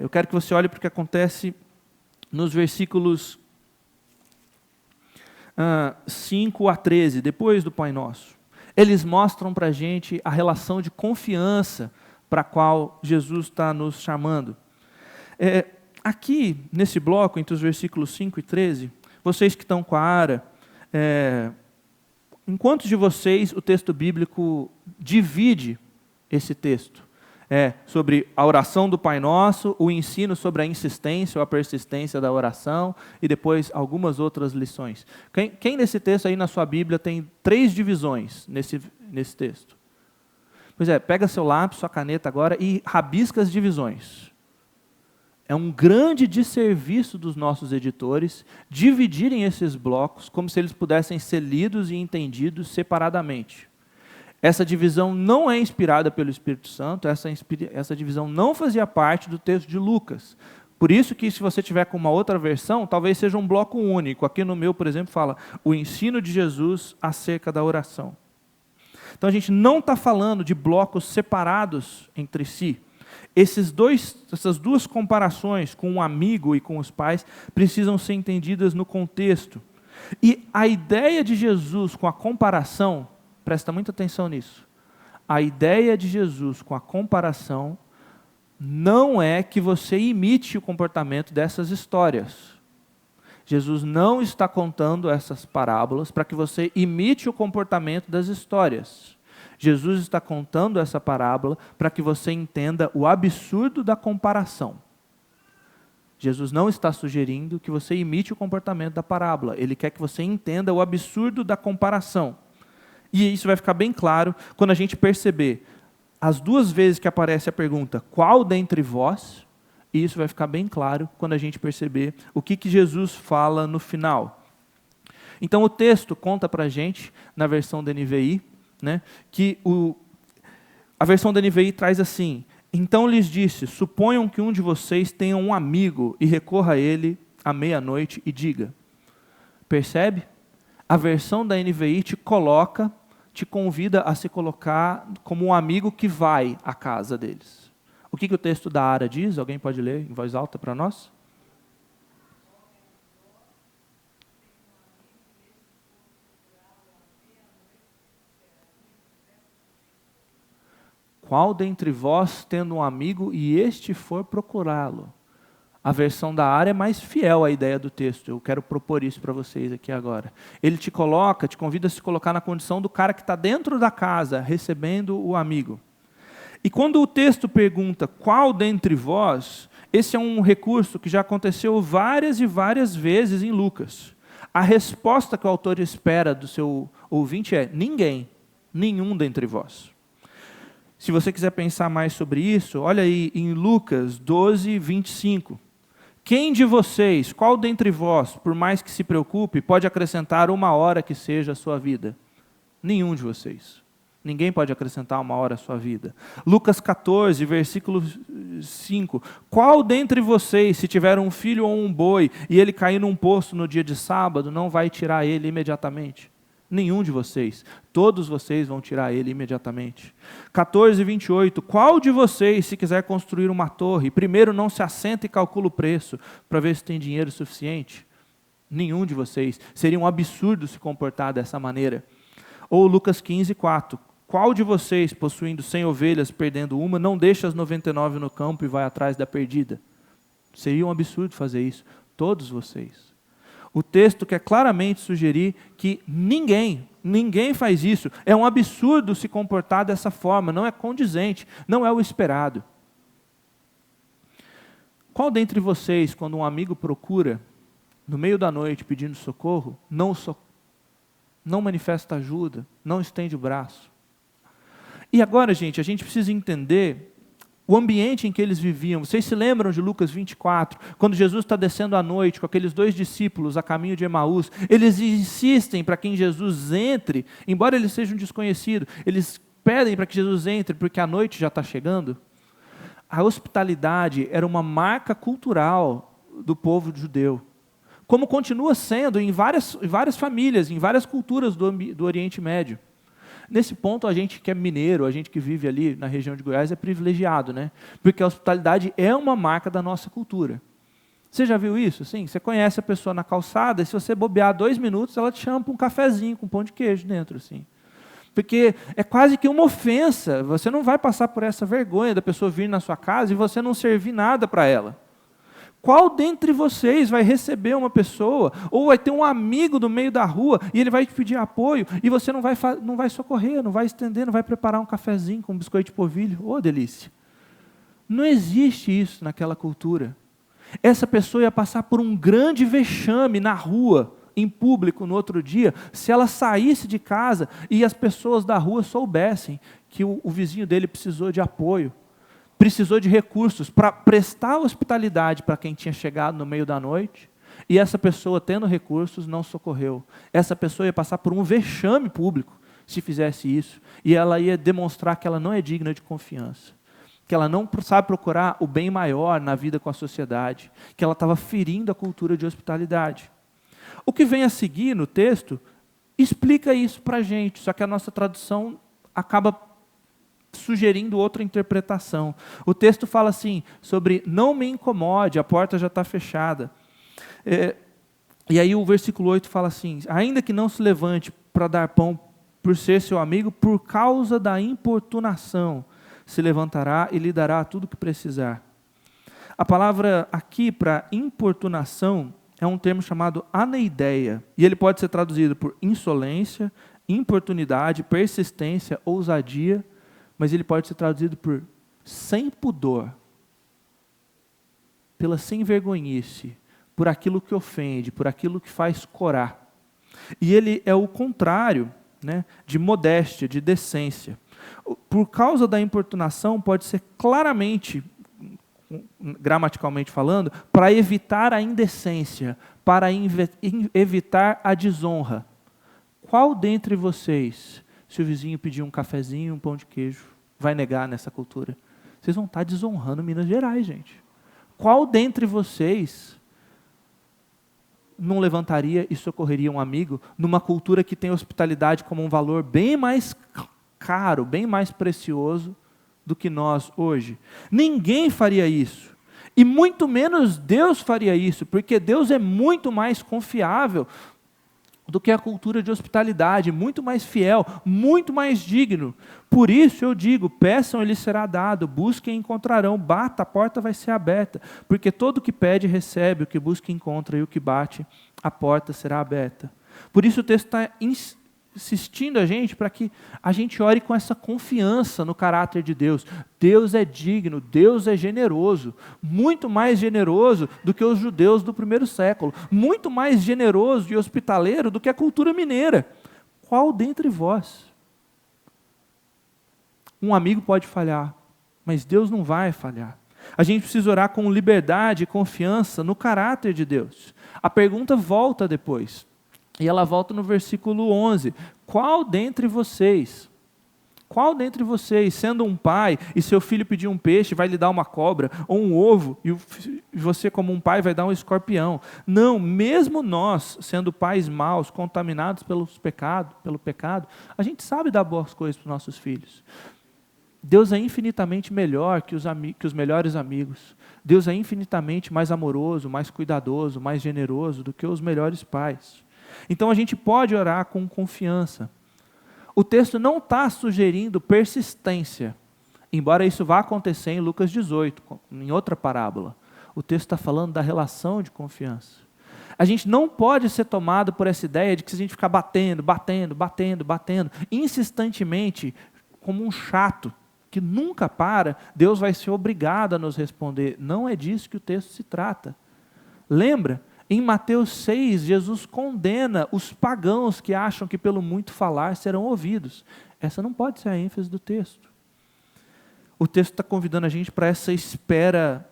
Eu quero que você olhe para o que acontece nos versículos 5 a 13, depois do Pai Nosso. Eles mostram para a gente a relação de confiança para a qual Jesus está nos chamando. Aqui, nesse bloco, entre os versículos 5 e 13, vocês que estão com a Ara, em quantos de vocês o texto bíblico divide esse texto? Sobre a oração do Pai Nosso, o ensino sobre a insistência ou a persistência da oração, e depois algumas outras lições. Quem nesse texto aí na sua Bíblia tem 3 divisões nesse texto? Pois pega seu lápis, sua caneta agora e rabisca as divisões. É um grande desserviço dos nossos editores dividirem esses blocos como se eles pudessem ser lidos e entendidos separadamente. Essa divisão não é inspirada pelo Espírito Santo, essa divisão não fazia parte do texto de Lucas. Por isso que se você tiver com uma outra versão, talvez seja um bloco único. Aqui no meu, por exemplo, fala o ensino de Jesus acerca da oração. Então a gente não está falando de blocos separados entre si. Essas duas comparações com o amigo e com os pais precisam ser entendidas no contexto. E a ideia de Jesus com a comparação, presta muita atenção nisso, a ideia de Jesus com a comparação não é que você imite o comportamento dessas histórias. Jesus não está contando essas parábolas para que você imite o comportamento das histórias. Jesus está contando essa parábola para que você entenda o absurdo da comparação. Jesus não está sugerindo que você imite o comportamento da parábola. Ele quer que você entenda o absurdo da comparação. E isso vai ficar bem claro quando a gente perceber as duas vezes que aparece a pergunta, qual dentre vós? E isso vai ficar bem claro quando a gente perceber o que Jesus fala no final. Então o texto conta para a gente, na versão da NVI, né, que a versão da NVI traz assim: então lhes disse, suponham que um de vocês tenha um amigo e recorra a ele à meia-noite e diga. Percebe? A versão da NVI te convida a se colocar como um amigo que vai à casa deles. O que o texto da Ara diz? Alguém pode ler em voz alta para nós? Qual dentre vós tendo um amigo e este for procurá-lo? A versão da Ara é mais fiel à ideia do texto. Eu quero propor isso para vocês aqui agora. Ele te convida a se colocar na condição do cara que está dentro da casa, recebendo o amigo. E quando o texto pergunta qual dentre vós, esse é um recurso que já aconteceu várias e várias vezes em Lucas. A resposta que o autor espera do seu ouvinte é ninguém, nenhum dentre vós. Se você quiser pensar mais sobre isso, olha aí em Lucas 12, 25. Quem de vocês, qual dentre vós, por mais que se preocupe, pode acrescentar 1 hora que seja a sua vida? Nenhum de vocês. Ninguém pode acrescentar 1 hora à sua vida. Lucas 14, versículo 5. Qual dentre vocês, se tiver um filho ou um boi, e ele cair num poço no dia de sábado, não vai tirar ele imediatamente? Nenhum de vocês. Todos vocês vão tirar ele imediatamente. 14, 28. Qual de vocês, se quiser construir uma torre, primeiro não se assenta e calcula o preço, para ver se tem dinheiro suficiente? Nenhum de vocês. Seria um absurdo se comportar dessa maneira. Ou Lucas 15, 4. Qual de vocês, possuindo 100 ovelhas, perdendo uma, não deixa as 99 no campo e vai atrás da perdida? Seria um absurdo fazer isso. Todos vocês. O texto quer claramente sugerir que ninguém faz isso. É um absurdo se comportar dessa forma, não é condizente, não é o esperado. Qual dentre vocês, quando um amigo procura, no meio da noite pedindo socorro, não manifesta ajuda, não estende o braço? E agora, gente, a gente precisa entender o ambiente em que eles viviam. Vocês se lembram de Lucas 24, quando Jesus está descendo à noite com aqueles 2 discípulos a caminho de Emaús? Eles insistem para que Jesus entre, embora eles sejam desconhecidos, eles pedem para que Jesus entre, porque a noite já está chegando. A hospitalidade era uma marca cultural do povo judeu, como continua sendo em várias famílias, em várias culturas do Oriente Médio. Nesse ponto, a gente que é mineiro, a gente que vive ali na região de Goiás é privilegiado, né? Porque a hospitalidade é uma marca da nossa cultura. Você já viu isso? Sim, você conhece a pessoa na calçada e se você bobear 2 minutos, ela te chama para um cafezinho com pão de queijo dentro, assim. Porque é quase que uma ofensa. Você não vai passar por essa vergonha da pessoa vir na sua casa e você não servir nada para ela. Qual dentre vocês vai receber uma pessoa, ou vai ter um amigo no meio da rua, e ele vai te pedir apoio, e você não vai socorrer, não vai estender, não vai preparar um cafezinho com um biscoito de polvilho? Oh, delícia! Não existe isso naquela cultura. Essa pessoa ia passar por um grande vexame na rua, em público, no outro dia, se ela saísse de casa e as pessoas da rua soubessem que o vizinho dele precisou de apoio, precisou de recursos para prestar hospitalidade para quem tinha chegado no meio da noite, e essa pessoa, tendo recursos, não socorreu. Essa pessoa ia passar por um vexame público se fizesse isso, e ela ia demonstrar que ela não é digna de confiança, que ela não sabe procurar o bem maior na vida com a sociedade, que ela estava ferindo a cultura de hospitalidade. O que vem a seguir no texto explica isso para a gente, só que a nossa tradução acaba sugerindo outra interpretação. O texto fala assim, sobre não me incomode, a porta já está fechada. E aí o versículo 8 fala assim, ainda que não se levante para dar pão por ser seu amigo, por causa da importunação, se levantará e lhe dará tudo o que precisar. A palavra aqui para importunação é um termo chamado aneideia, e ele pode ser traduzido por insolência, importunidade, persistência, ousadia, mas ele pode ser traduzido por sem pudor, pela sem vergonhice, por aquilo que ofende, por aquilo que faz corar. E ele é o contrário, né, de modéstia, de decência. Por causa da importunação, pode ser claramente, gramaticalmente falando, para evitar a indecência, para evitar a desonra. Qual dentre vocês, se o vizinho pedir um cafezinho, um pão de queijo, vai negar nessa cultura? Vocês vão estar desonrando Minas Gerais, gente. Qual dentre vocês não levantaria e socorreria um amigo numa cultura que tem hospitalidade como um valor bem mais caro, bem mais precioso do que nós hoje? Ninguém faria isso. E muito menos Deus faria isso, porque Deus é muito mais confiável do que a cultura de hospitalidade, muito mais fiel, muito mais digno. Por isso eu digo, peçam e lhes será dado, busquem e encontrarão, bata, a porta vai ser aberta, porque todo o que pede recebe, o que busca encontra, e o que bate, a porta será aberta. Por isso o texto está insistindo a gente para que a gente ore com essa confiança no caráter de Deus. Deus é digno, Deus é generoso, muito mais generoso do que os judeus do primeiro século, muito mais generoso e hospitaleiro do que a cultura mineira. Qual dentre vós? Um amigo pode falhar, mas Deus não vai falhar. A gente precisa orar com liberdade e confiança no caráter de Deus. A pergunta volta depois. E ela volta no versículo 11. Qual dentre vocês, sendo um pai, e seu filho pedir um peixe, vai lhe dar uma cobra, ou um ovo, e você como um pai vai dar um escorpião? Não, mesmo nós, sendo pais maus, contaminados pelo pecado, a gente sabe dar boas coisas para os nossos filhos. Deus é infinitamente melhor que os melhores amigos. Deus é infinitamente mais amoroso, mais cuidadoso, mais generoso do que os melhores pais. Então a gente pode orar com confiança. O texto não está sugerindo persistência, embora isso vá acontecer em Lucas 18, em outra parábola. O texto está falando da relação de confiança. A gente não pode ser tomado por essa ideia de que se a gente ficar batendo, insistentemente, como um chato, que nunca para, Deus vai ser obrigado a nos responder. Não é disso que o texto se trata. Lembra? Em Mateus 6, Jesus condena os pagãos que acham que pelo muito falar serão ouvidos. Essa não pode ser a ênfase do texto. O texto está convidando a gente para essa espera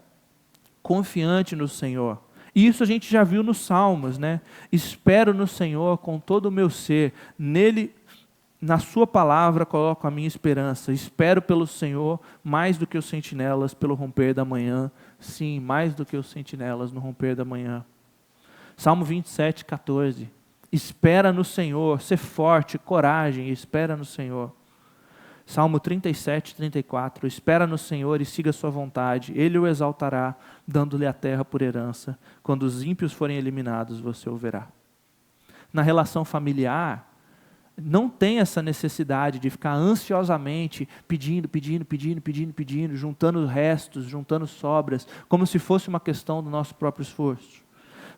confiante no Senhor. E isso a gente já viu nos Salmos, né? Espero no Senhor com todo o meu ser. Nele, na sua palavra, coloco a minha esperança. Espero pelo Senhor mais do que os sentinelas pelo romper da manhã. Sim, mais do que os sentinelas no romper da manhã. Salmo 27, 14. Espera no Senhor, ser forte, coragem, espera no Senhor. Salmo 37, 34. Espera no Senhor e siga a sua vontade. Ele o exaltará, dando-lhe a terra por herança. Quando os ímpios forem eliminados, você o verá. Na relação familiar, não tem essa necessidade de ficar ansiosamente pedindo, juntando restos, juntando sobras, como se fosse uma questão do nosso próprio esforço.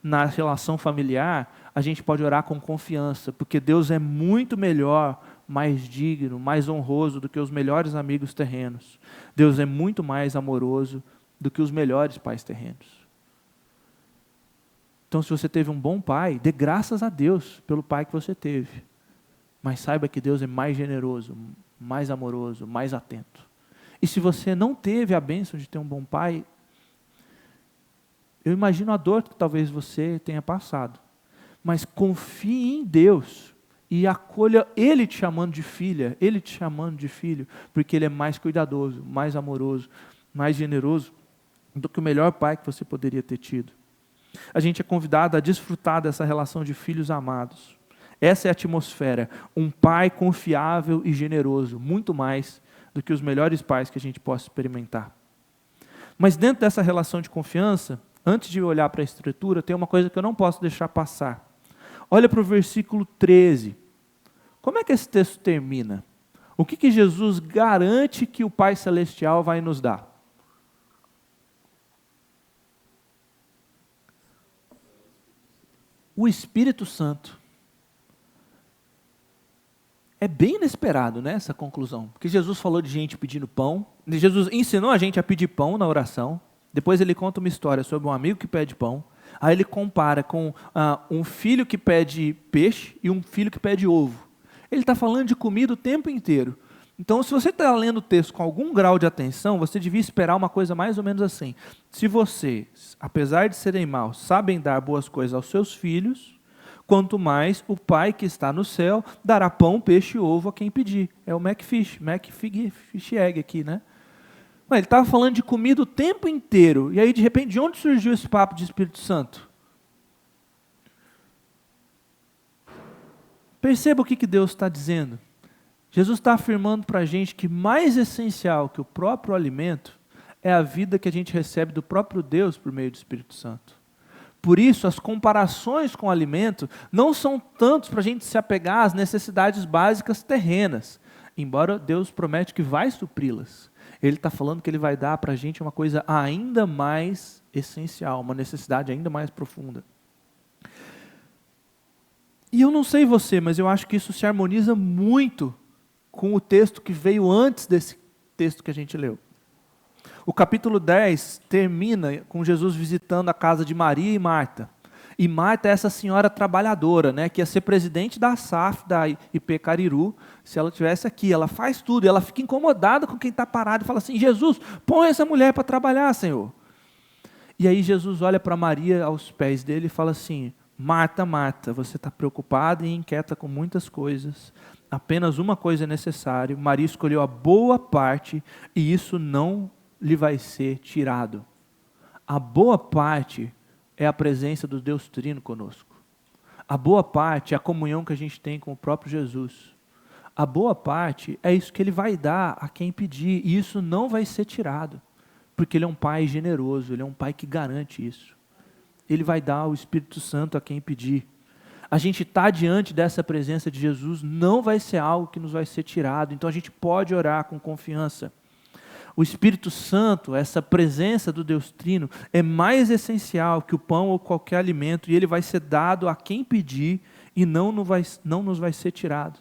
Na relação familiar, a gente pode orar com confiança, porque Deus é muito melhor, mais digno, mais honroso do que os melhores amigos terrenos. Deus é muito mais amoroso do que os melhores pais terrenos. Então, se você teve um bom pai, dê graças a Deus pelo pai que você teve. Mas saiba que Deus é mais generoso, mais amoroso, mais atento. E se você não teve a bênção de ter um bom pai, eu imagino a dor que talvez você tenha passado. Mas confie em Deus e acolha Ele te chamando de filha, Ele te chamando de filho, porque Ele é mais cuidadoso, mais amoroso, mais generoso do que o melhor pai que você poderia ter tido. A gente é convidado a desfrutar dessa relação de filhos amados. Essa é a atmosfera, um pai confiável e generoso, muito mais do que os melhores pais que a gente possa experimentar. Mas dentro dessa relação de confiança, antes de olhar para a Escritura, tem uma coisa que eu não posso deixar passar. Olha para o versículo 13. Como é que esse texto termina? O que Jesus garante que o Pai Celestial vai nos dar? O Espírito Santo. É bem inesperado, né, essa conclusão. Porque Jesus falou de gente pedindo pão. Jesus ensinou a gente a pedir pão na oração. Depois ele conta uma história sobre um amigo que pede pão. Aí ele compara com um filho que pede peixe e um filho que pede ovo. Ele está falando de comida o tempo inteiro. Então, se você está lendo o texto com algum grau de atenção, você devia esperar uma coisa mais ou menos assim. Se vocês, apesar de serem maus, sabem dar boas coisas aos seus filhos, quanto mais o Pai que está no céu dará pão, peixe e ovo a quem pedir. É o Macfish Egg aqui, né? Mas ele estava falando de comida o tempo inteiro. E aí, de repente, de onde surgiu esse papo de Espírito Santo? Perceba o que Deus está dizendo. Jesus está afirmando para a gente que mais essencial que o próprio alimento é a vida que a gente recebe do próprio Deus por meio do Espírito Santo. Por isso, as comparações com o alimento não são tantos para a gente se apegar às necessidades básicas terrenas, embora Deus promete que vai supri-las. Ele está falando que Ele vai dar para a gente uma coisa ainda mais essencial, uma necessidade ainda mais profunda. E eu não sei você, mas eu acho que isso se harmoniza muito com o texto que veio antes desse texto que a gente leu. O capítulo 10 termina com Jesus visitando a casa de Maria e Marta. E Marta é essa senhora trabalhadora, né, que ia ser presidente da SAF, da IP Cariru, se ela estivesse aqui. Ela faz tudo, e ela fica incomodada com quem está parado e fala assim: Jesus, põe essa mulher para trabalhar, Senhor. E aí Jesus olha para Maria aos pés dele e fala assim: Marta, Marta, você está preocupada e inquieta com muitas coisas. Apenas uma coisa é necessária. Maria escolheu a boa parte e isso não lhe vai ser tirado. A boa parte é a presença do Deus Trino conosco. A boa parte é a comunhão que a gente tem com o próprio Jesus. A boa parte é isso que Ele vai dar a quem pedir, e isso não vai ser tirado, porque Ele é um Pai generoso, Ele é um Pai que garante isso. Ele vai dar o Espírito Santo a quem pedir. A gente está diante dessa presença de Jesus, não vai ser algo que nos vai ser tirado, então a gente pode orar com confiança. O Espírito Santo, essa presença do Deus Trino, é mais essencial que o pão ou qualquer alimento, e ele vai ser dado a quem pedir e não nos vai ser tirado.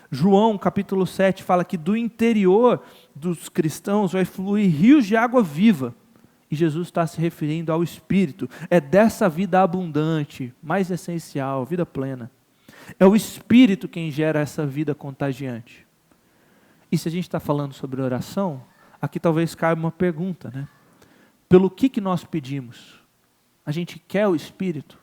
João, capítulo 7, fala que do interior dos cristãos vai fluir rios de água viva. E Jesus está se referindo ao Espírito. É dessa vida abundante, mais essencial, vida plena. É o Espírito quem gera essa vida contagiante. E se a gente está falando sobre oração, aqui talvez caiba uma pergunta, né? Pelo que nós pedimos? A gente quer o Espírito?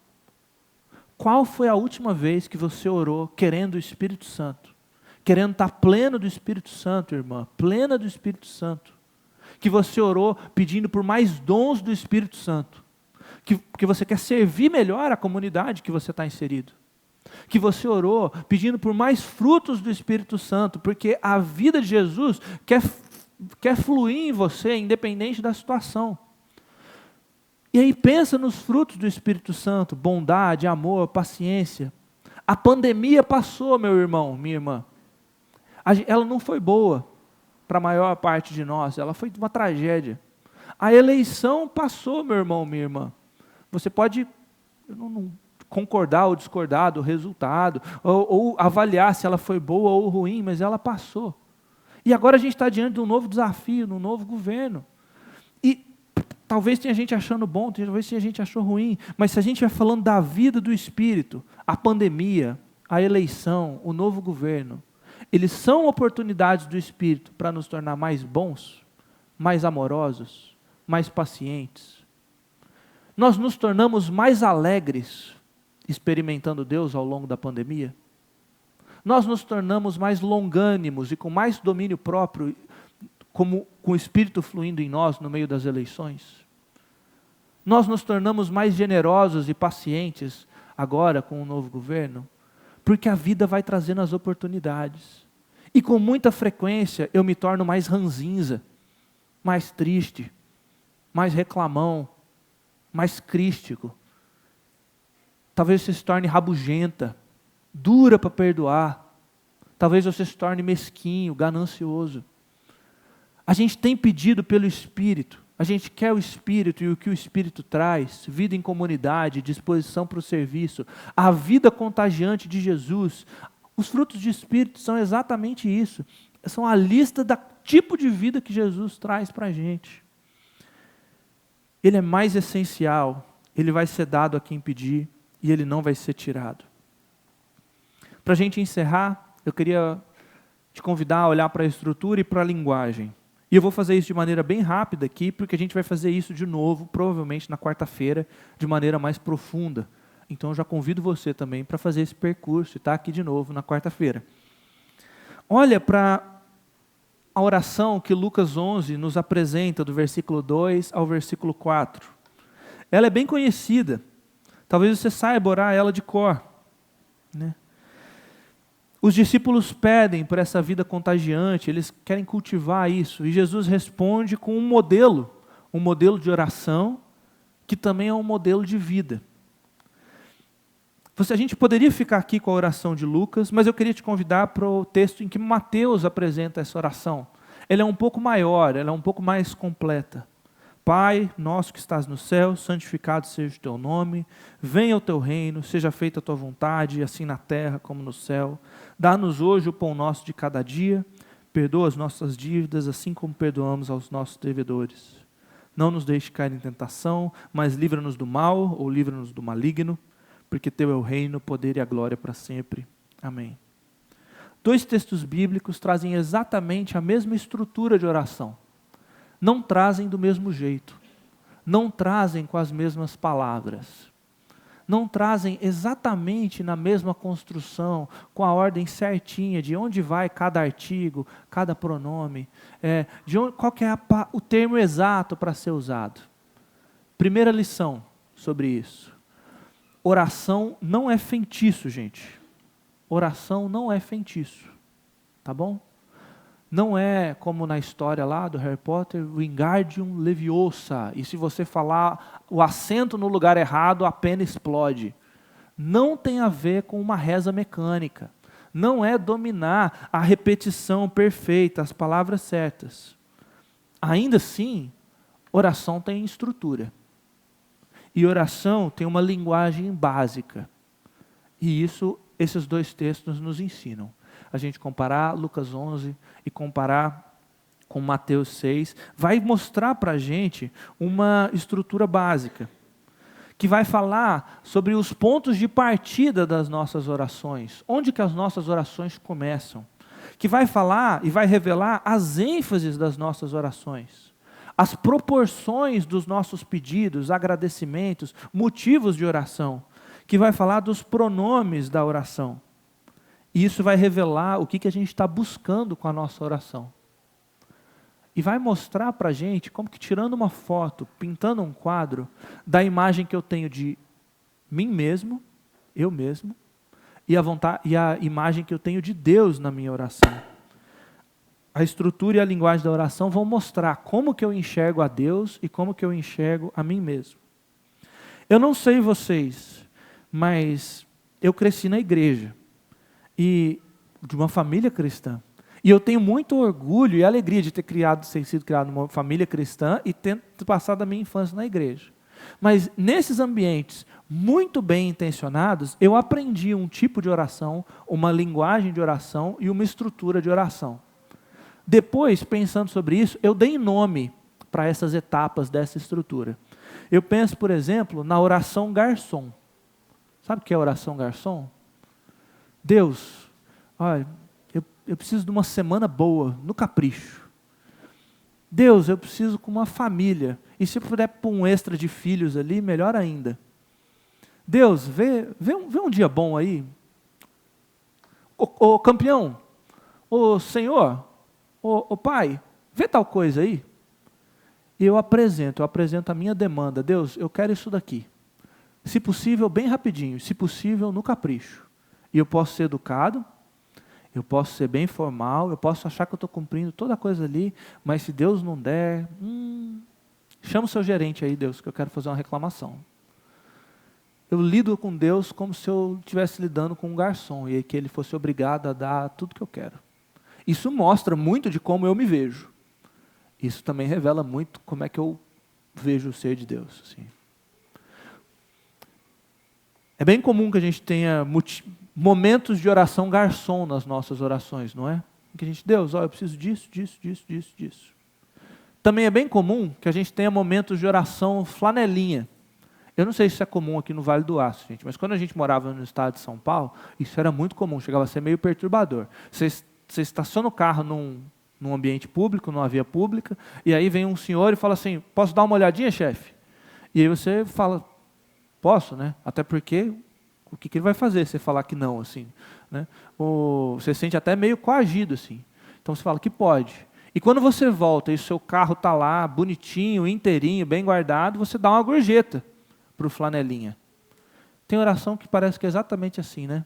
Qual foi a última vez que você orou querendo o Espírito Santo? Querendo estar pleno do Espírito Santo, irmã, plena do Espírito Santo. Que você orou pedindo por mais dons do Espírito Santo. Que você quer servir melhor a comunidade que você está inserido. Que você orou pedindo por mais frutos do Espírito Santo, porque a vida de Jesus quer fluir em você, independente da situação. E aí pensa nos frutos do Espírito Santo: bondade, amor, paciência. A pandemia passou, meu irmão, minha irmã. Ela não foi boa para a maior parte de nós, ela foi uma tragédia. A eleição passou, meu irmão, minha irmã. Você pode não concordar ou discordar do resultado, ou avaliar se ela foi boa ou ruim, mas ela passou. E agora a gente está diante de um novo desafio, de um novo governo. E talvez tenha gente achando bom, talvez tenha gente achando ruim, mas se a gente estiver falando da vida do Espírito, a pandemia, a eleição, o novo governo, eles são oportunidades do Espírito para nos tornar mais bons, mais amorosos, mais pacientes. Nós nos tornamos mais alegres experimentando Deus ao longo da pandemia. Nós nos tornamos mais longânimos e com mais domínio próprio, com o Espírito fluindo em nós no meio das eleições. Nós nos tornamos mais generosos e pacientes agora com o novo governo, porque a vida vai trazendo as oportunidades. E com muita frequência eu me torno mais ranzinza, mais triste, mais reclamão, mais crístico. Talvez você se torne rabugenta, dura para perdoar. Talvez você se torne mesquinho, ganancioso. A gente tem pedido pelo Espírito, a gente quer o Espírito e o que o Espírito traz, vida em comunidade, disposição para o serviço, a vida contagiante de Jesus. Os frutos de Espírito são exatamente isso, são a lista do tipo de vida que Jesus traz para a gente. Ele é mais essencial, ele vai ser dado a quem pedir e ele não vai ser tirado. Para a gente encerrar, eu queria te convidar a olhar para a estrutura e para a linguagem. E eu vou fazer isso de maneira bem rápida aqui, porque a gente vai fazer isso de novo, provavelmente na quarta-feira, de maneira mais profunda. Então eu já convido você também para fazer esse percurso e estar aqui de novo na quarta-feira. Olha para a oração que Lucas 11 nos apresenta, do versículo 2 ao versículo 4. Ela é bem conhecida. Talvez você saiba orar ela de cor, né? Os discípulos pedem por essa vida contagiante, eles querem cultivar isso. E Jesus responde com um modelo de oração, que também é um modelo de vida. A gente poderia ficar aqui com a oração de Lucas, mas eu queria te convidar para o texto em que Mateus apresenta essa oração. Ela é um pouco maior, ela é um pouco mais completa. Pai nosso que estás no céu, santificado seja o teu nome, venha o teu reino, seja feita a tua vontade, assim na terra como no céu. Dá-nos hoje o pão nosso de cada dia, perdoa as nossas dívidas, assim como perdoamos aos nossos devedores. Não nos deixe cair em tentação, mas livra-nos do mal, ou livra-nos do maligno, porque teu é o reino, o poder e a glória para sempre. Amém. 2 textos bíblicos trazem exatamente a mesma estrutura de oração. Não trazem do mesmo jeito, não trazem com as mesmas palavras, não trazem exatamente na mesma construção, com a ordem certinha de onde vai cada artigo, cada pronome, qual que é o termo exato para ser usado. Primeira lição sobre isso: oração não é feitiço, gente. Oração não é feitiço, tá bom? Não é como na história lá do Harry Potter, Wingardium Leviosa, e se você falar o acento no lugar errado, a pena explode. Não tem a ver com uma reza mecânica. Não é dominar a repetição perfeita, as palavras certas. Ainda assim, oração tem estrutura. E oração tem uma linguagem básica. E isso, esses 2 textos nos ensinam. A gente comparar Lucas 11 e comparar com Mateus 6, vai mostrar para a gente uma estrutura básica, que vai falar sobre os pontos de partida das nossas orações, onde que as nossas orações começam, que vai falar e vai revelar as ênfases das nossas orações, as proporções dos nossos pedidos, agradecimentos, motivos de oração, que vai falar dos pronomes da oração. E isso vai revelar o que a gente está buscando com a nossa oração. E vai mostrar para a gente como que, tirando uma foto, pintando um quadro, da imagem que eu tenho de mim mesmo, eu mesmo, e a imagem que eu tenho de Deus na minha oração. A estrutura e a linguagem da oração vão mostrar como que eu enxergo a Deus e como que eu enxergo a mim mesmo. Eu não sei vocês, mas eu cresci na igreja. E de uma família cristã. E eu tenho muito orgulho e alegria de ter sido criado numa família cristã e ter passado a minha infância na igreja. Mas nesses ambientes muito bem intencionados, eu aprendi um tipo de oração, uma linguagem de oração e uma estrutura de oração. Depois, pensando sobre isso, eu dei nome para essas etapas dessa estrutura. Eu penso, por exemplo, na oração garçom. Sabe o que é oração garçom? Deus, olha, eu preciso de uma semana boa, no capricho. Deus, eu preciso com uma família. E se puder pôr um extra de filhos ali, melhor ainda. Deus, vê um dia bom aí. Ô campeão, ô Senhor, ô Pai, vê tal coisa aí. E eu apresento a minha demanda. Deus, eu quero isso daqui. Se possível, bem rapidinho. Se possível, no capricho. E eu posso ser educado, Eu posso ser bem formal, eu posso achar que eu estou cumprindo toda a coisa ali, mas se Deus não der, chama o seu gerente aí, Deus, que eu quero fazer uma reclamação. Eu lido com Deus como se eu estivesse lidando com um garçom, e que ele fosse obrigado a dar tudo que eu quero. Isso mostra muito de como eu me vejo. Isso também revela muito como é que eu vejo o ser de Deus. Assim. É bem comum que a gente tenha momentos de oração garçom nas nossas orações, não é? Que a gente, Deus, eu preciso disso. Também é bem comum que a gente tenha momentos de oração flanelinha. Eu não sei se isso é comum aqui no Vale do Aço, gente, mas quando a gente morava no estado de São Paulo, isso era muito comum, chegava a ser meio perturbador. Você estaciona o carro num ambiente público, numa via pública, e aí vem um senhor e fala assim, posso dar uma olhadinha, chefe? E aí você fala, posso, né? Até porque, o que ele vai fazer se você falar que não, assim, né? Você se sente até meio coagido, assim. Então você fala que pode. E quando você volta e o seu carro está lá, bonitinho, inteirinho, bem guardado, você dá uma gorjeta para o flanelinha. Tem oração que parece que é exatamente assim, né?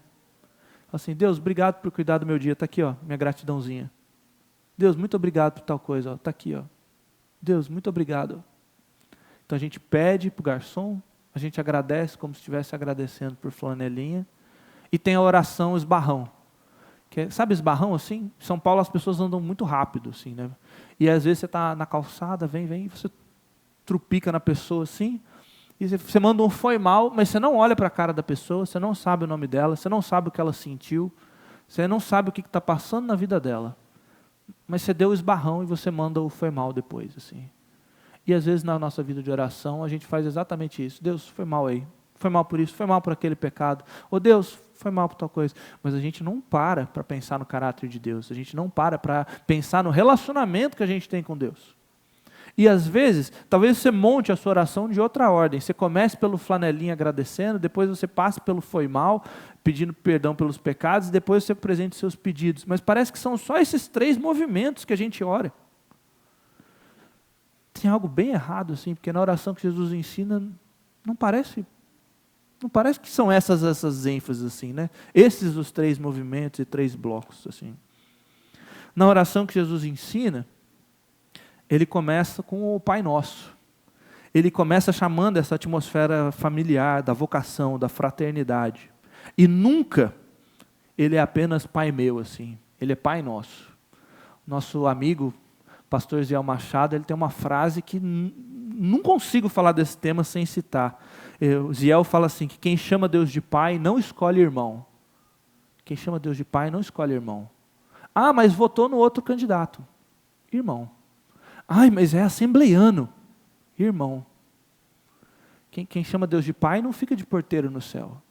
Assim, Deus, obrigado por cuidar do meu dia, está aqui, ó, minha gratidãozinha. Deus, muito obrigado por tal coisa, está aqui, ó. Deus, muito obrigado. Então a gente pede para o garçom, a gente agradece como se estivesse agradecendo por flanelinha, e tem a oração esbarrão. Sabe esbarrão assim? Em São Paulo as pessoas andam muito rápido, assim, né? E às vezes você está na calçada, vem, e você trupica na pessoa assim, e você manda um foi mal, mas você não olha para a cara da pessoa, você não sabe o nome dela, você não sabe o que ela sentiu, você não sabe o que está passando na vida dela. Mas você deu o esbarrão e você manda o foi mal depois, assim. E às vezes na nossa vida de oração a gente faz exatamente isso. Deus, foi mal aí. Foi mal por isso, foi mal por aquele pecado. Ou Deus, foi mal por tal coisa. Mas a gente não para pensar no caráter de Deus. A gente não para pensar no relacionamento que a gente tem com Deus. E às vezes, talvez você monte a sua oração de outra ordem. Você comece pelo flanelinha agradecendo, depois você passe pelo foi mal, pedindo perdão pelos pecados, e depois você apresente seus pedidos. Mas parece que são só esses 3 movimentos que a gente ora. Tem algo bem errado, assim, porque na oração que Jesus ensina, não parece que são essas ênfases, assim, né? Esses os 3 movimentos e 3 blocos, assim. Na oração que Jesus ensina, ele começa com o Pai Nosso. Ele começa chamando essa atmosfera familiar, da vocação, da fraternidade. E nunca ele é apenas Pai meu, assim. Ele é Pai Nosso. Nosso amigo, pastor Ziel Machado, ele tem uma frase que não consigo falar desse tema sem citar. O Ziel fala assim, que quem chama Deus de Pai não escolhe irmão. Quem chama Deus de Pai não escolhe irmão. Ah, mas votou no outro candidato. Irmão. Ai, mas é assembleiano. Irmão. Quem chama Deus de Pai não fica de porteiro no céu.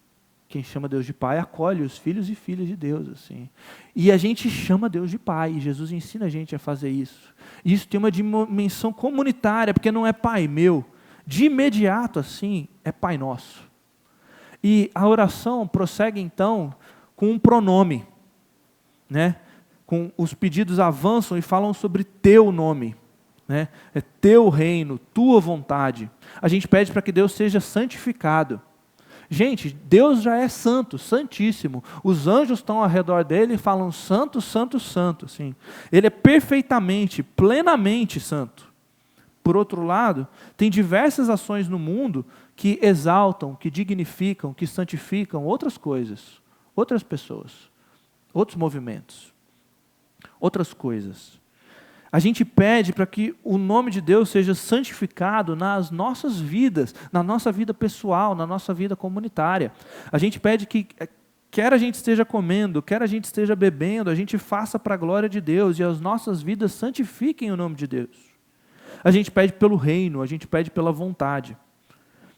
Quem chama Deus de Pai acolhe os filhos e filhas de Deus. Assim. E a gente chama Deus de Pai. E Jesus ensina a gente a fazer isso. E isso tem uma dimensão comunitária, porque não é Pai meu. De imediato, assim, é Pai Nosso. E a oração prossegue, então, com um pronome. Né? Com os pedidos avançam e falam sobre teu nome. Né? É teu reino, tua vontade. A gente pede para que Deus seja santificado. Gente, Deus já é santo, santíssimo. Os anjos estão ao redor dele e falam santo, santo, santo. Assim. Ele é perfeitamente, plenamente santo. Por outro lado, tem diversas ações no mundo que exaltam, que dignificam, que santificam outras coisas, outras pessoas, outros movimentos, outras coisas. A gente pede para que o nome de Deus seja santificado nas nossas vidas, na nossa vida pessoal, na nossa vida comunitária. A gente pede que, quer a gente esteja comendo, quer a gente esteja bebendo, a gente faça para a glória de Deus e as nossas vidas santifiquem o nome de Deus. A gente pede pelo reino, a gente pede pela vontade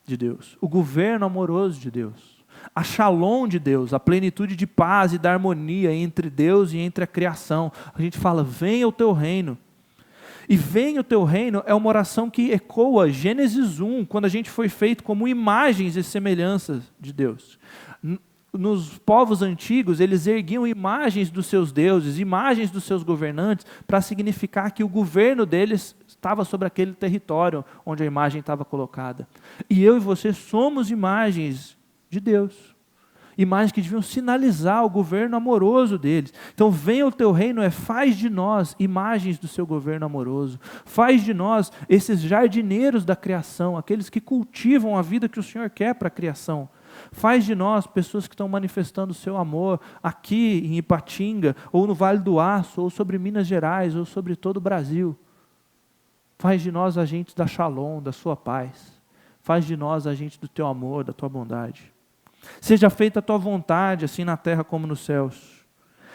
de Deus, o governo amoroso de Deus. A shalom de Deus, a plenitude de paz e da harmonia entre Deus e entre a criação. A gente fala, venha o teu reino. E venha o teu reino é uma oração que ecoa Gênesis 1, quando a gente foi feito como imagens e semelhanças de Deus. Nos povos antigos, eles erguiam imagens dos seus deuses, imagens dos seus governantes, para significar que o governo deles estava sobre aquele território onde a imagem estava colocada. E eu e você somos imagens de Deus. imagens que deviam sinalizar o governo amoroso deles. Então, venha o teu reino, faz de nós imagens do seu governo amoroso, faz de nós esses jardineiros da criação, aqueles que cultivam a vida que o Senhor quer para a criação. Faz de nós pessoas que estão manifestando o seu amor aqui em Ipatinga, ou no Vale do Aço, ou sobre Minas Gerais, ou sobre todo o Brasil. Faz de nós agentes da Shalom, da sua paz. Faz de nós agentes do teu amor, da tua bondade. Seja feita a tua vontade, assim na terra como nos céus.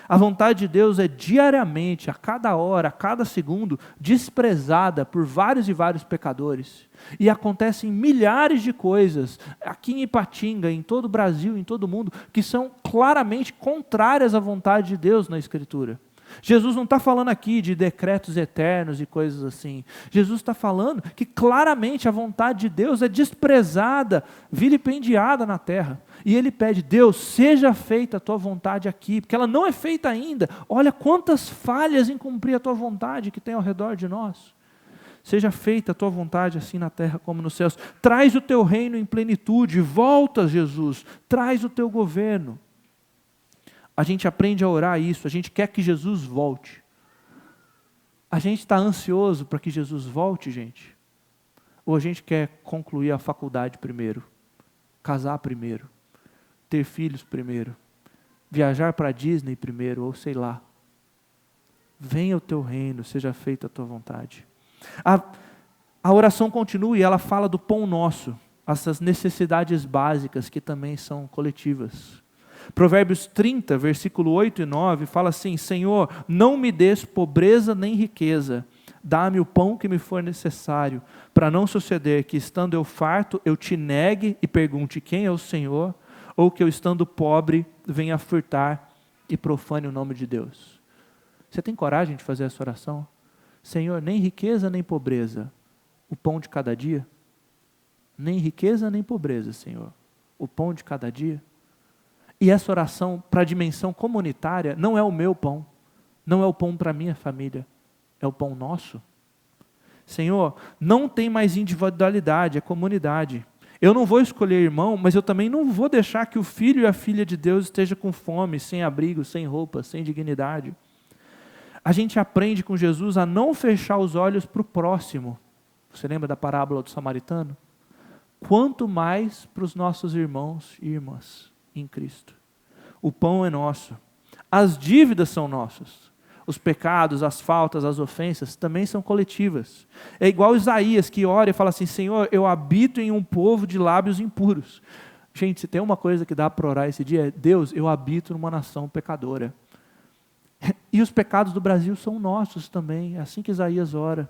A vontade de Deus é diariamente, a cada hora, a cada segundo, desprezada por vários e vários pecadores. E acontecem milhares de coisas, aqui em Ipatinga, em todo o Brasil, em todo o mundo, que são claramente contrárias à vontade de Deus na Escritura. Jesus não está falando aqui de decretos eternos e coisas assim. Jesus está falando que claramente a vontade de Deus é desprezada, vilipendiada na terra. E Ele pede, Deus, seja feita a tua vontade aqui, porque ela não é feita ainda. Olha quantas falhas em cumprir a tua vontade que tem ao redor de nós. Seja feita a tua vontade assim na terra como nos céus. Traz o teu reino em plenitude, volta, Jesus, traz o teu governo. A gente aprende a orar isso, a gente quer que Jesus volte. A gente está ansioso para que Jesus volte, gente? Ou a gente quer concluir a faculdade primeiro, casar primeiro, ter filhos primeiro, viajar para a Disney primeiro, ou sei lá. Venha o teu reino, seja feita a tua vontade. A oração continua e ela fala do pão nosso, essas necessidades básicas que também são coletivas. Provérbios 30, versículo 8 e 9, fala assim, Senhor, não me des pobreza nem riqueza, dá-me o pão que me for necessário, para não suceder que estando eu farto, eu te negue e pergunte quem é o Senhor, ou que eu estando pobre, venha furtar e profane o nome de Deus. Você tem coragem de fazer essa oração? Senhor, nem riqueza nem pobreza, o pão de cada dia? Nem riqueza nem pobreza, Senhor, o pão de cada dia? E essa oração para a dimensão comunitária não é o meu pão, não é o pão para a minha família, é o pão nosso. Senhor, não tem mais individualidade, é comunidade. Eu não vou escolher irmão, mas eu também não vou deixar que o filho e a filha de Deus esteja com fome, sem abrigo, sem roupa, sem dignidade. A gente aprende com Jesus a não fechar os olhos para o próximo. Você lembra da parábola do samaritano? Quanto mais para os nossos irmãos e irmãs em Cristo. O pão é nosso. As dívidas são nossas. Os pecados, as faltas, as ofensas também são coletivas. É igual Isaías que ora e fala assim, Senhor, eu habito em um povo de lábios impuros. Gente, se tem uma coisa que dá para orar esse dia, é Deus, eu habito numa nação pecadora. E os pecados do Brasil são nossos também, é assim que Isaías ora.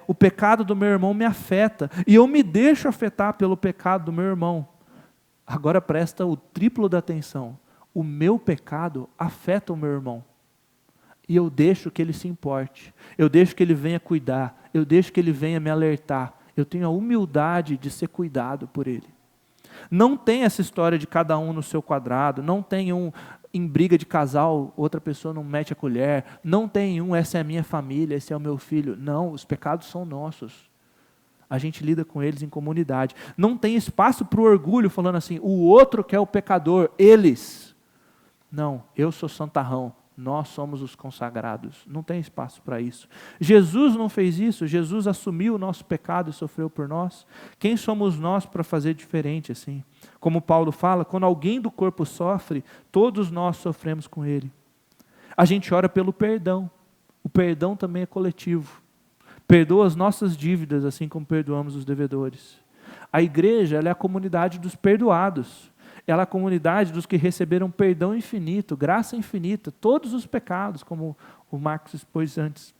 O pecado do meu irmão me afeta, e eu me deixo afetar pelo pecado do meu irmão. Agora presta o triplo da atenção. O meu pecado afeta o meu irmão. E eu deixo que ele se importe. Eu deixo que ele venha cuidar. Eu deixo que ele venha me alertar. Eu tenho a humildade de ser cuidado por ele. Não tem essa história de cada um no seu quadrado. Não tem um em briga de casal, outra pessoa não mete a colher. Não tem essa é a minha família, esse é o meu filho. Não, os pecados são nossos. A gente lida com eles em comunidade. Não tem espaço para o orgulho, falando assim, o outro que é o pecador, eles. Não, eu sou santarrão, nós somos os consagrados. Não tem espaço para isso. Jesus não fez isso, Jesus assumiu o nosso pecado e sofreu por nós. Quem somos nós para fazer diferente assim? Como Paulo fala, quando alguém do corpo sofre, todos nós sofremos com ele. A gente ora pelo perdão. O perdão também é coletivo. Perdoa as nossas dívidas, assim como perdoamos os devedores. A igreja, ela é a comunidade dos perdoados. Ela é a comunidade dos que receberam perdão infinito, graça infinita, todos os pecados, como o Marcos expôs antes.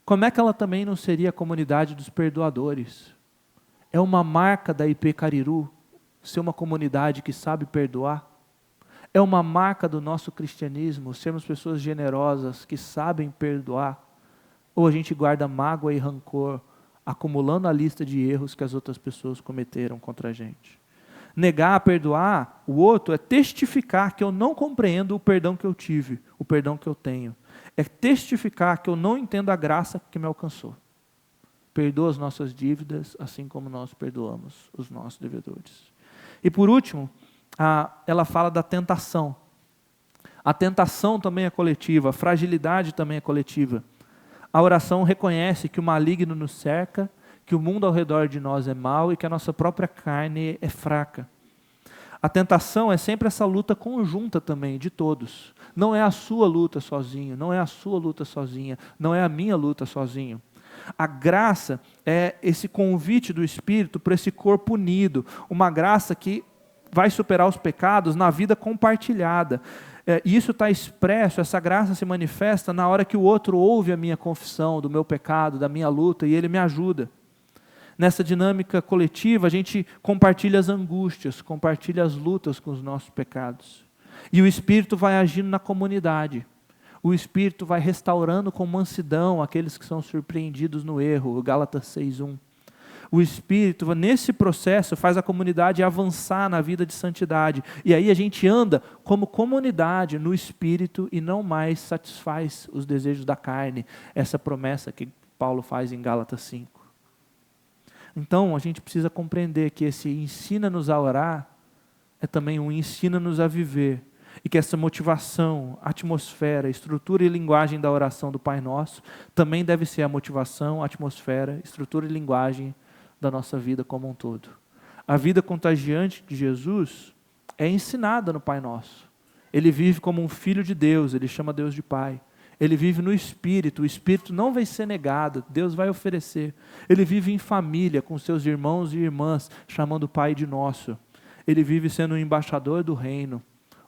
Como é que ela também não seria a comunidade dos perdoadores? É uma marca da IP Cariru ser uma comunidade que sabe perdoar? É uma marca do nosso cristianismo sermos pessoas generosas que sabem perdoar? Ou a gente guarda mágoa e rancor, acumulando a lista de erros que as outras pessoas cometeram contra a gente? Negar a perdoar o outro é testificar que eu não compreendo o perdão que eu tive, o perdão que eu tenho. É testificar que eu não entendo a graça que me alcançou. Perdoa as nossas dívidas, assim como nós perdoamos os nossos devedores. E por último, ela fala da tentação. A tentação também é coletiva, a fragilidade também é coletiva. A oração reconhece que o maligno nos cerca, que o mundo ao redor de nós é mau e que a nossa própria carne é fraca. A tentação é sempre essa luta conjunta também, de todos. Não é a sua luta sozinho, não é a sua luta sozinha, não é a minha luta sozinho. A graça é esse convite do Espírito para esse corpo unido, uma graça que vai superar os pecados na vida compartilhada. E isso está expresso, essa graça se manifesta na hora que o outro ouve a minha confissão do meu pecado, da minha luta, e ele me ajuda. Nessa dinâmica coletiva, a gente compartilha as angústias, compartilha as lutas com os nossos pecados. E o Espírito vai agindo na comunidade. O Espírito vai restaurando com mansidão aqueles que são surpreendidos no erro, Gálatas 6:1. O Espírito, nesse processo, faz a comunidade avançar na vida de santidade. E aí a gente anda como comunidade no Espírito e não mais satisfaz os desejos da carne. Essa promessa que Paulo faz em Gálatas 5. Então, a gente precisa compreender que esse ensina-nos a orar é também um ensina-nos a viver. E que essa motivação, atmosfera, estrutura e linguagem da oração do Pai Nosso também deve ser a motivação, atmosfera, estrutura e linguagem da nossa vida como um todo. A vida contagiante de Jesus é ensinada no Pai Nosso. Ele vive como um filho de Deus, ele chama Deus de Pai. Ele vive no Espírito, o Espírito não vai ser negado, Deus vai oferecer. Ele vive em família, com seus irmãos e irmãs, chamando o Pai de nosso. Ele vive sendo um embaixador do reino,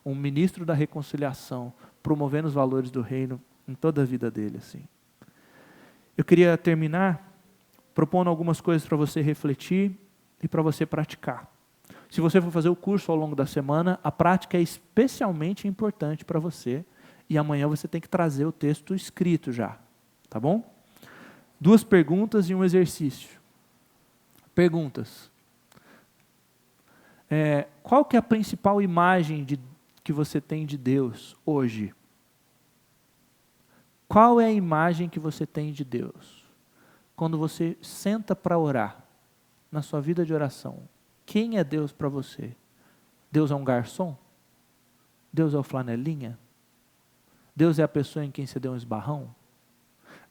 um ministro da reconciliação, promovendo os valores do reino em toda a vida dele. Assim. Eu queria terminar propondo algumas coisas para você refletir e para você praticar. Se você for fazer o curso ao longo da semana, a prática é especialmente importante para você. E amanhã você tem que trazer o texto escrito já, tá bom? 2 perguntas e um exercício. Perguntas. Qual que é a principal imagem que você tem de Deus hoje? Qual é a imagem que você tem de Deus? Quando você senta para orar, na sua vida de oração, quem é Deus para você? Deus é um garçom? Deus é o flanelinha? Deus é a pessoa em quem você deu um esbarrão?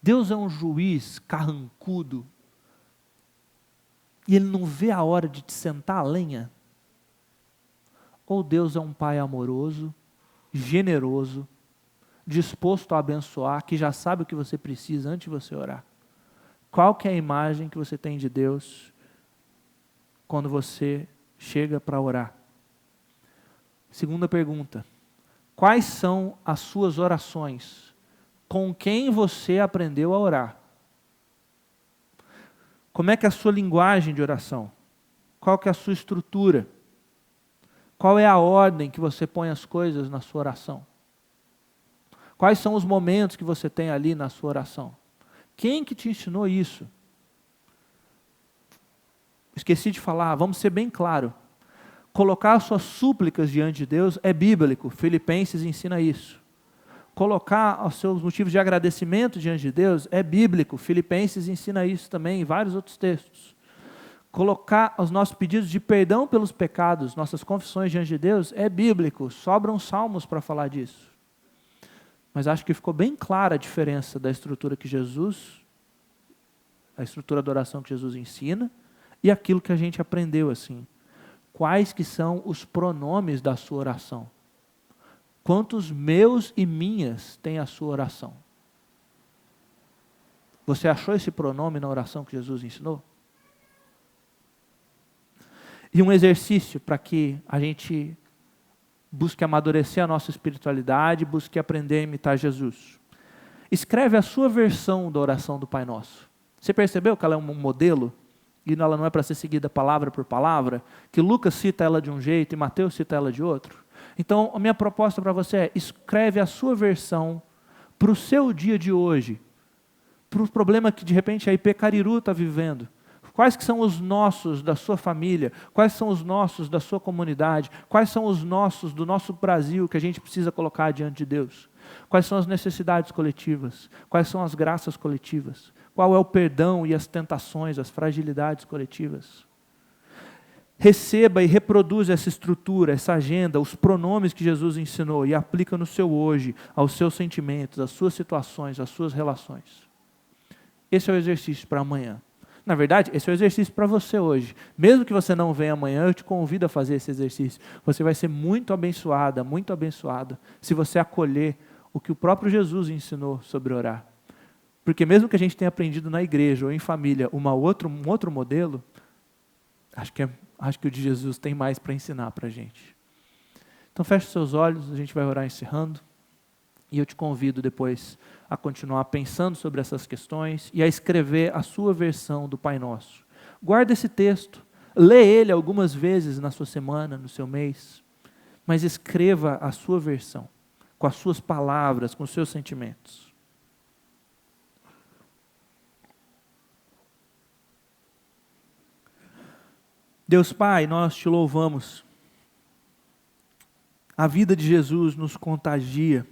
Deus é um juiz carrancudo e ele não vê a hora de te sentar a lenha? Ou Deus é um pai amoroso, generoso, disposto a abençoar, que já sabe o que você precisa antes de você orar? Qual que é a imagem que você tem de Deus quando você chega para orar? 2ª pergunta. Quais são as suas orações? Com quem você aprendeu a orar? Como é que é a sua linguagem de oração? Qual que é a sua estrutura? Qual é a ordem que você põe as coisas na sua oração? Quais são os momentos que você tem ali na sua oração? Quem que te ensinou isso? Esqueci de falar, vamos ser bem claro. Colocar as suas súplicas diante de Deus é bíblico, Filipenses ensina isso. Colocar os seus motivos de agradecimento diante de Deus é bíblico, Filipenses ensina isso também em vários outros textos. Colocar os nossos pedidos de perdão pelos pecados, nossas confissões diante de Deus é bíblico, sobram salmos para falar disso. Mas acho que ficou bem clara a diferença da estrutura que a estrutura da oração que Jesus ensina e aquilo que a gente aprendeu assim. Quais que são os pronomes da sua oração? Quantos meus e minhas tem a sua oração? Você achou esse pronome na oração que Jesus ensinou? E um exercício para que a gente busque amadurecer a nossa espiritualidade, busque aprender a imitar Jesus. Escreve a sua versão da oração do Pai Nosso. Você percebeu que ela é um modelo? E ela não é para ser seguida palavra por palavra, que Lucas cita ela de um jeito e Mateus cita ela de outro. Então, a minha proposta para você é, escreve a sua versão para o seu dia de hoje, para o problema que de repente a IP Cariru está vivendo. Quais que são os nossos da sua família? Quais são os nossos da sua comunidade? Quais são os nossos do nosso Brasil que a gente precisa colocar diante de Deus? Quais são as necessidades coletivas? Quais são as graças coletivas? Qual é o perdão e as tentações, as fragilidades coletivas? receba e reproduza essa estrutura, essa agenda, os pronomes que Jesus ensinou e aplica no seu hoje, aos seus sentimentos, às suas situações, às suas relações. Esse é o exercício para amanhã. Na verdade, esse é o exercício para você hoje. Mesmo que você não venha amanhã, eu te convido a fazer esse exercício. Você vai ser muito abençoada, muito abençoado, se você acolher o que o próprio Jesus ensinou sobre orar. Porque mesmo que a gente tenha aprendido na igreja ou em família um outro modelo, acho que o de Jesus tem mais para ensinar para a gente. Então feche seus olhos, a gente vai orar encerrando. E eu te convido depois a continuar pensando sobre essas questões e a escrever a sua versão do Pai Nosso. Guarda esse texto, lê ele algumas vezes na sua semana, no seu mês, mas escreva a sua versão, com as suas palavras, com os seus sentimentos. Deus Pai, nós te louvamos. A vida de Jesus nos contagia.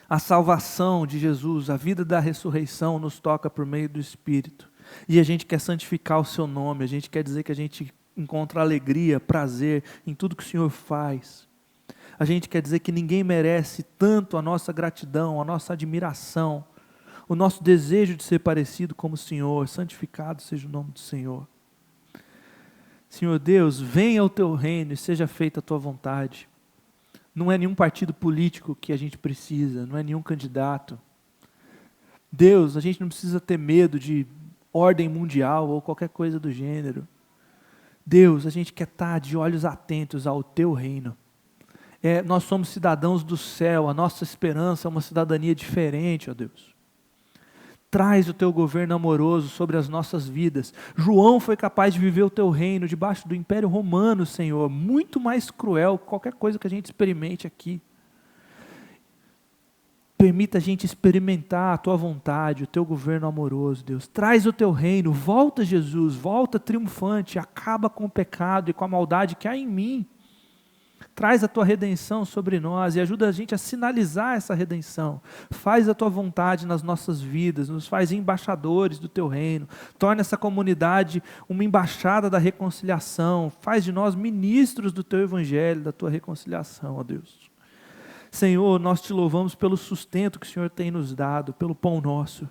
A salvação de Jesus, a vida da ressurreição nos toca por meio do Espírito. E a gente quer santificar o seu nome, a gente quer dizer que a gente encontra alegria, prazer em tudo que o Senhor faz. A gente quer dizer que ninguém merece tanto a nossa gratidão, a nossa admiração, o nosso desejo de ser parecido como o Senhor. Santificado seja o nome do Senhor. Senhor Deus, venha o teu reino e seja feita a tua vontade. Não é nenhum partido político que a gente precisa, não é nenhum candidato. Deus, a gente não precisa ter medo de ordem mundial ou qualquer coisa do gênero. Deus, a gente quer estar de olhos atentos ao teu reino. Nós somos cidadãos do céu, a nossa esperança é uma cidadania diferente, ó Deus. Traz o teu governo amoroso sobre as nossas vidas. João foi capaz de viver o teu reino debaixo do Império Romano, Senhor, muito mais cruel que qualquer coisa que a gente experimente aqui. Permita a gente experimentar a tua vontade, o teu governo amoroso, Deus. Traz o teu reino, volta Jesus, volta triunfante, acaba com o pecado e com a maldade que há em mim. Traz a tua redenção sobre nós e ajuda a gente a sinalizar essa redenção. Faz a tua vontade nas nossas vidas, nos faz embaixadores do teu reino. Torna essa comunidade uma embaixada da reconciliação. Faz de nós ministros do teu evangelho, da tua reconciliação, ó Deus. Senhor, nós te louvamos pelo sustento que o Senhor tem nos dado, pelo pão nosso.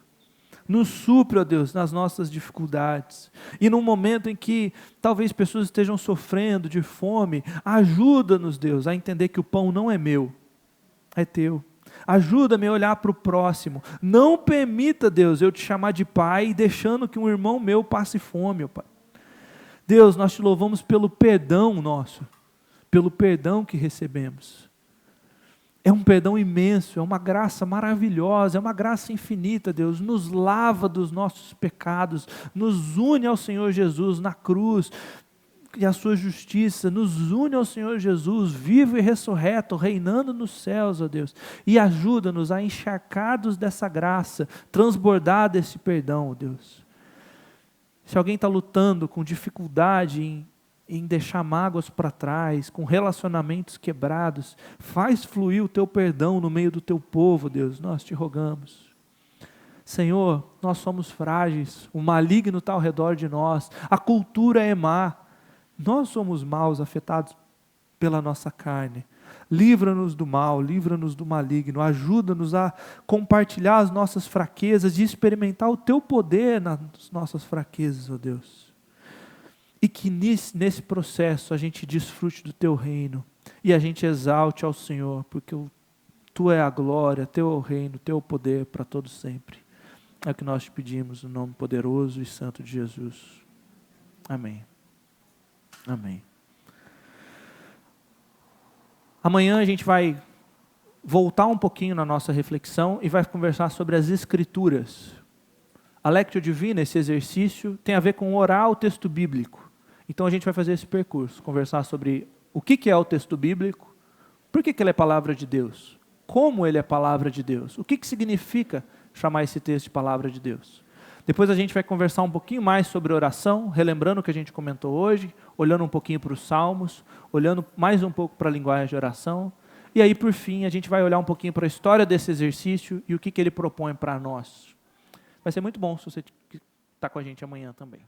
Nos supre, ó Deus, nas nossas dificuldades. E num momento em que talvez pessoas estejam sofrendo de fome, ajuda-nos, Deus, a entender que o pão não é meu, é teu. Ajuda-me a olhar para o próximo. Não permita, Deus, eu te chamar de pai, deixando que um irmão meu passe fome, ó Pai. Deus, nós te louvamos pelo perdão nosso, pelo perdão que recebemos. É um perdão imenso, é uma graça maravilhosa, é uma graça infinita, Deus. Nos lava dos nossos pecados, nos une ao Senhor Jesus na cruz e a sua justiça, nos une ao Senhor Jesus, vivo e ressurreto, reinando nos céus, ó Deus. E ajuda-nos a encharcados dessa graça, transbordar desse perdão, ó Deus. Se alguém está lutando com dificuldade em deixar mágoas para trás, com relacionamentos quebrados, faz fluir o teu perdão no meio do teu povo, Deus, nós te rogamos. Senhor, nós somos frágeis, o maligno está ao redor de nós, a cultura é má, nós somos maus, afetados pela nossa carne. Livra-nos do mal, livra-nos do maligno, ajuda-nos a compartilhar as nossas fraquezas e experimentar o teu poder nas nossas fraquezas, ó Deus. E que nesse processo a gente desfrute do teu reino e a gente exalte ao Senhor, porque tu é a glória, teu é o reino, teu é o poder para todos sempre. É o que nós te pedimos no nome poderoso e santo de Jesus. Amém. Amém. Amanhã a gente vai voltar um pouquinho na nossa reflexão e vai conversar sobre as Escrituras. A Lectio Divina, esse exercício, tem a ver com orar o texto bíblico. Então a gente vai fazer esse percurso, conversar sobre o que é o texto bíblico, por que ele é palavra de Deus, como ele é palavra de Deus, o que significa chamar esse texto de palavra de Deus. Depois a gente vai conversar um pouquinho mais sobre oração, relembrando o que a gente comentou hoje, olhando um pouquinho para os salmos, olhando mais um pouco para a linguagem de oração, e aí por fim a gente vai olhar um pouquinho para a história desse exercício e o que ele propõe para nós. Vai ser muito bom se você está com a gente amanhã também.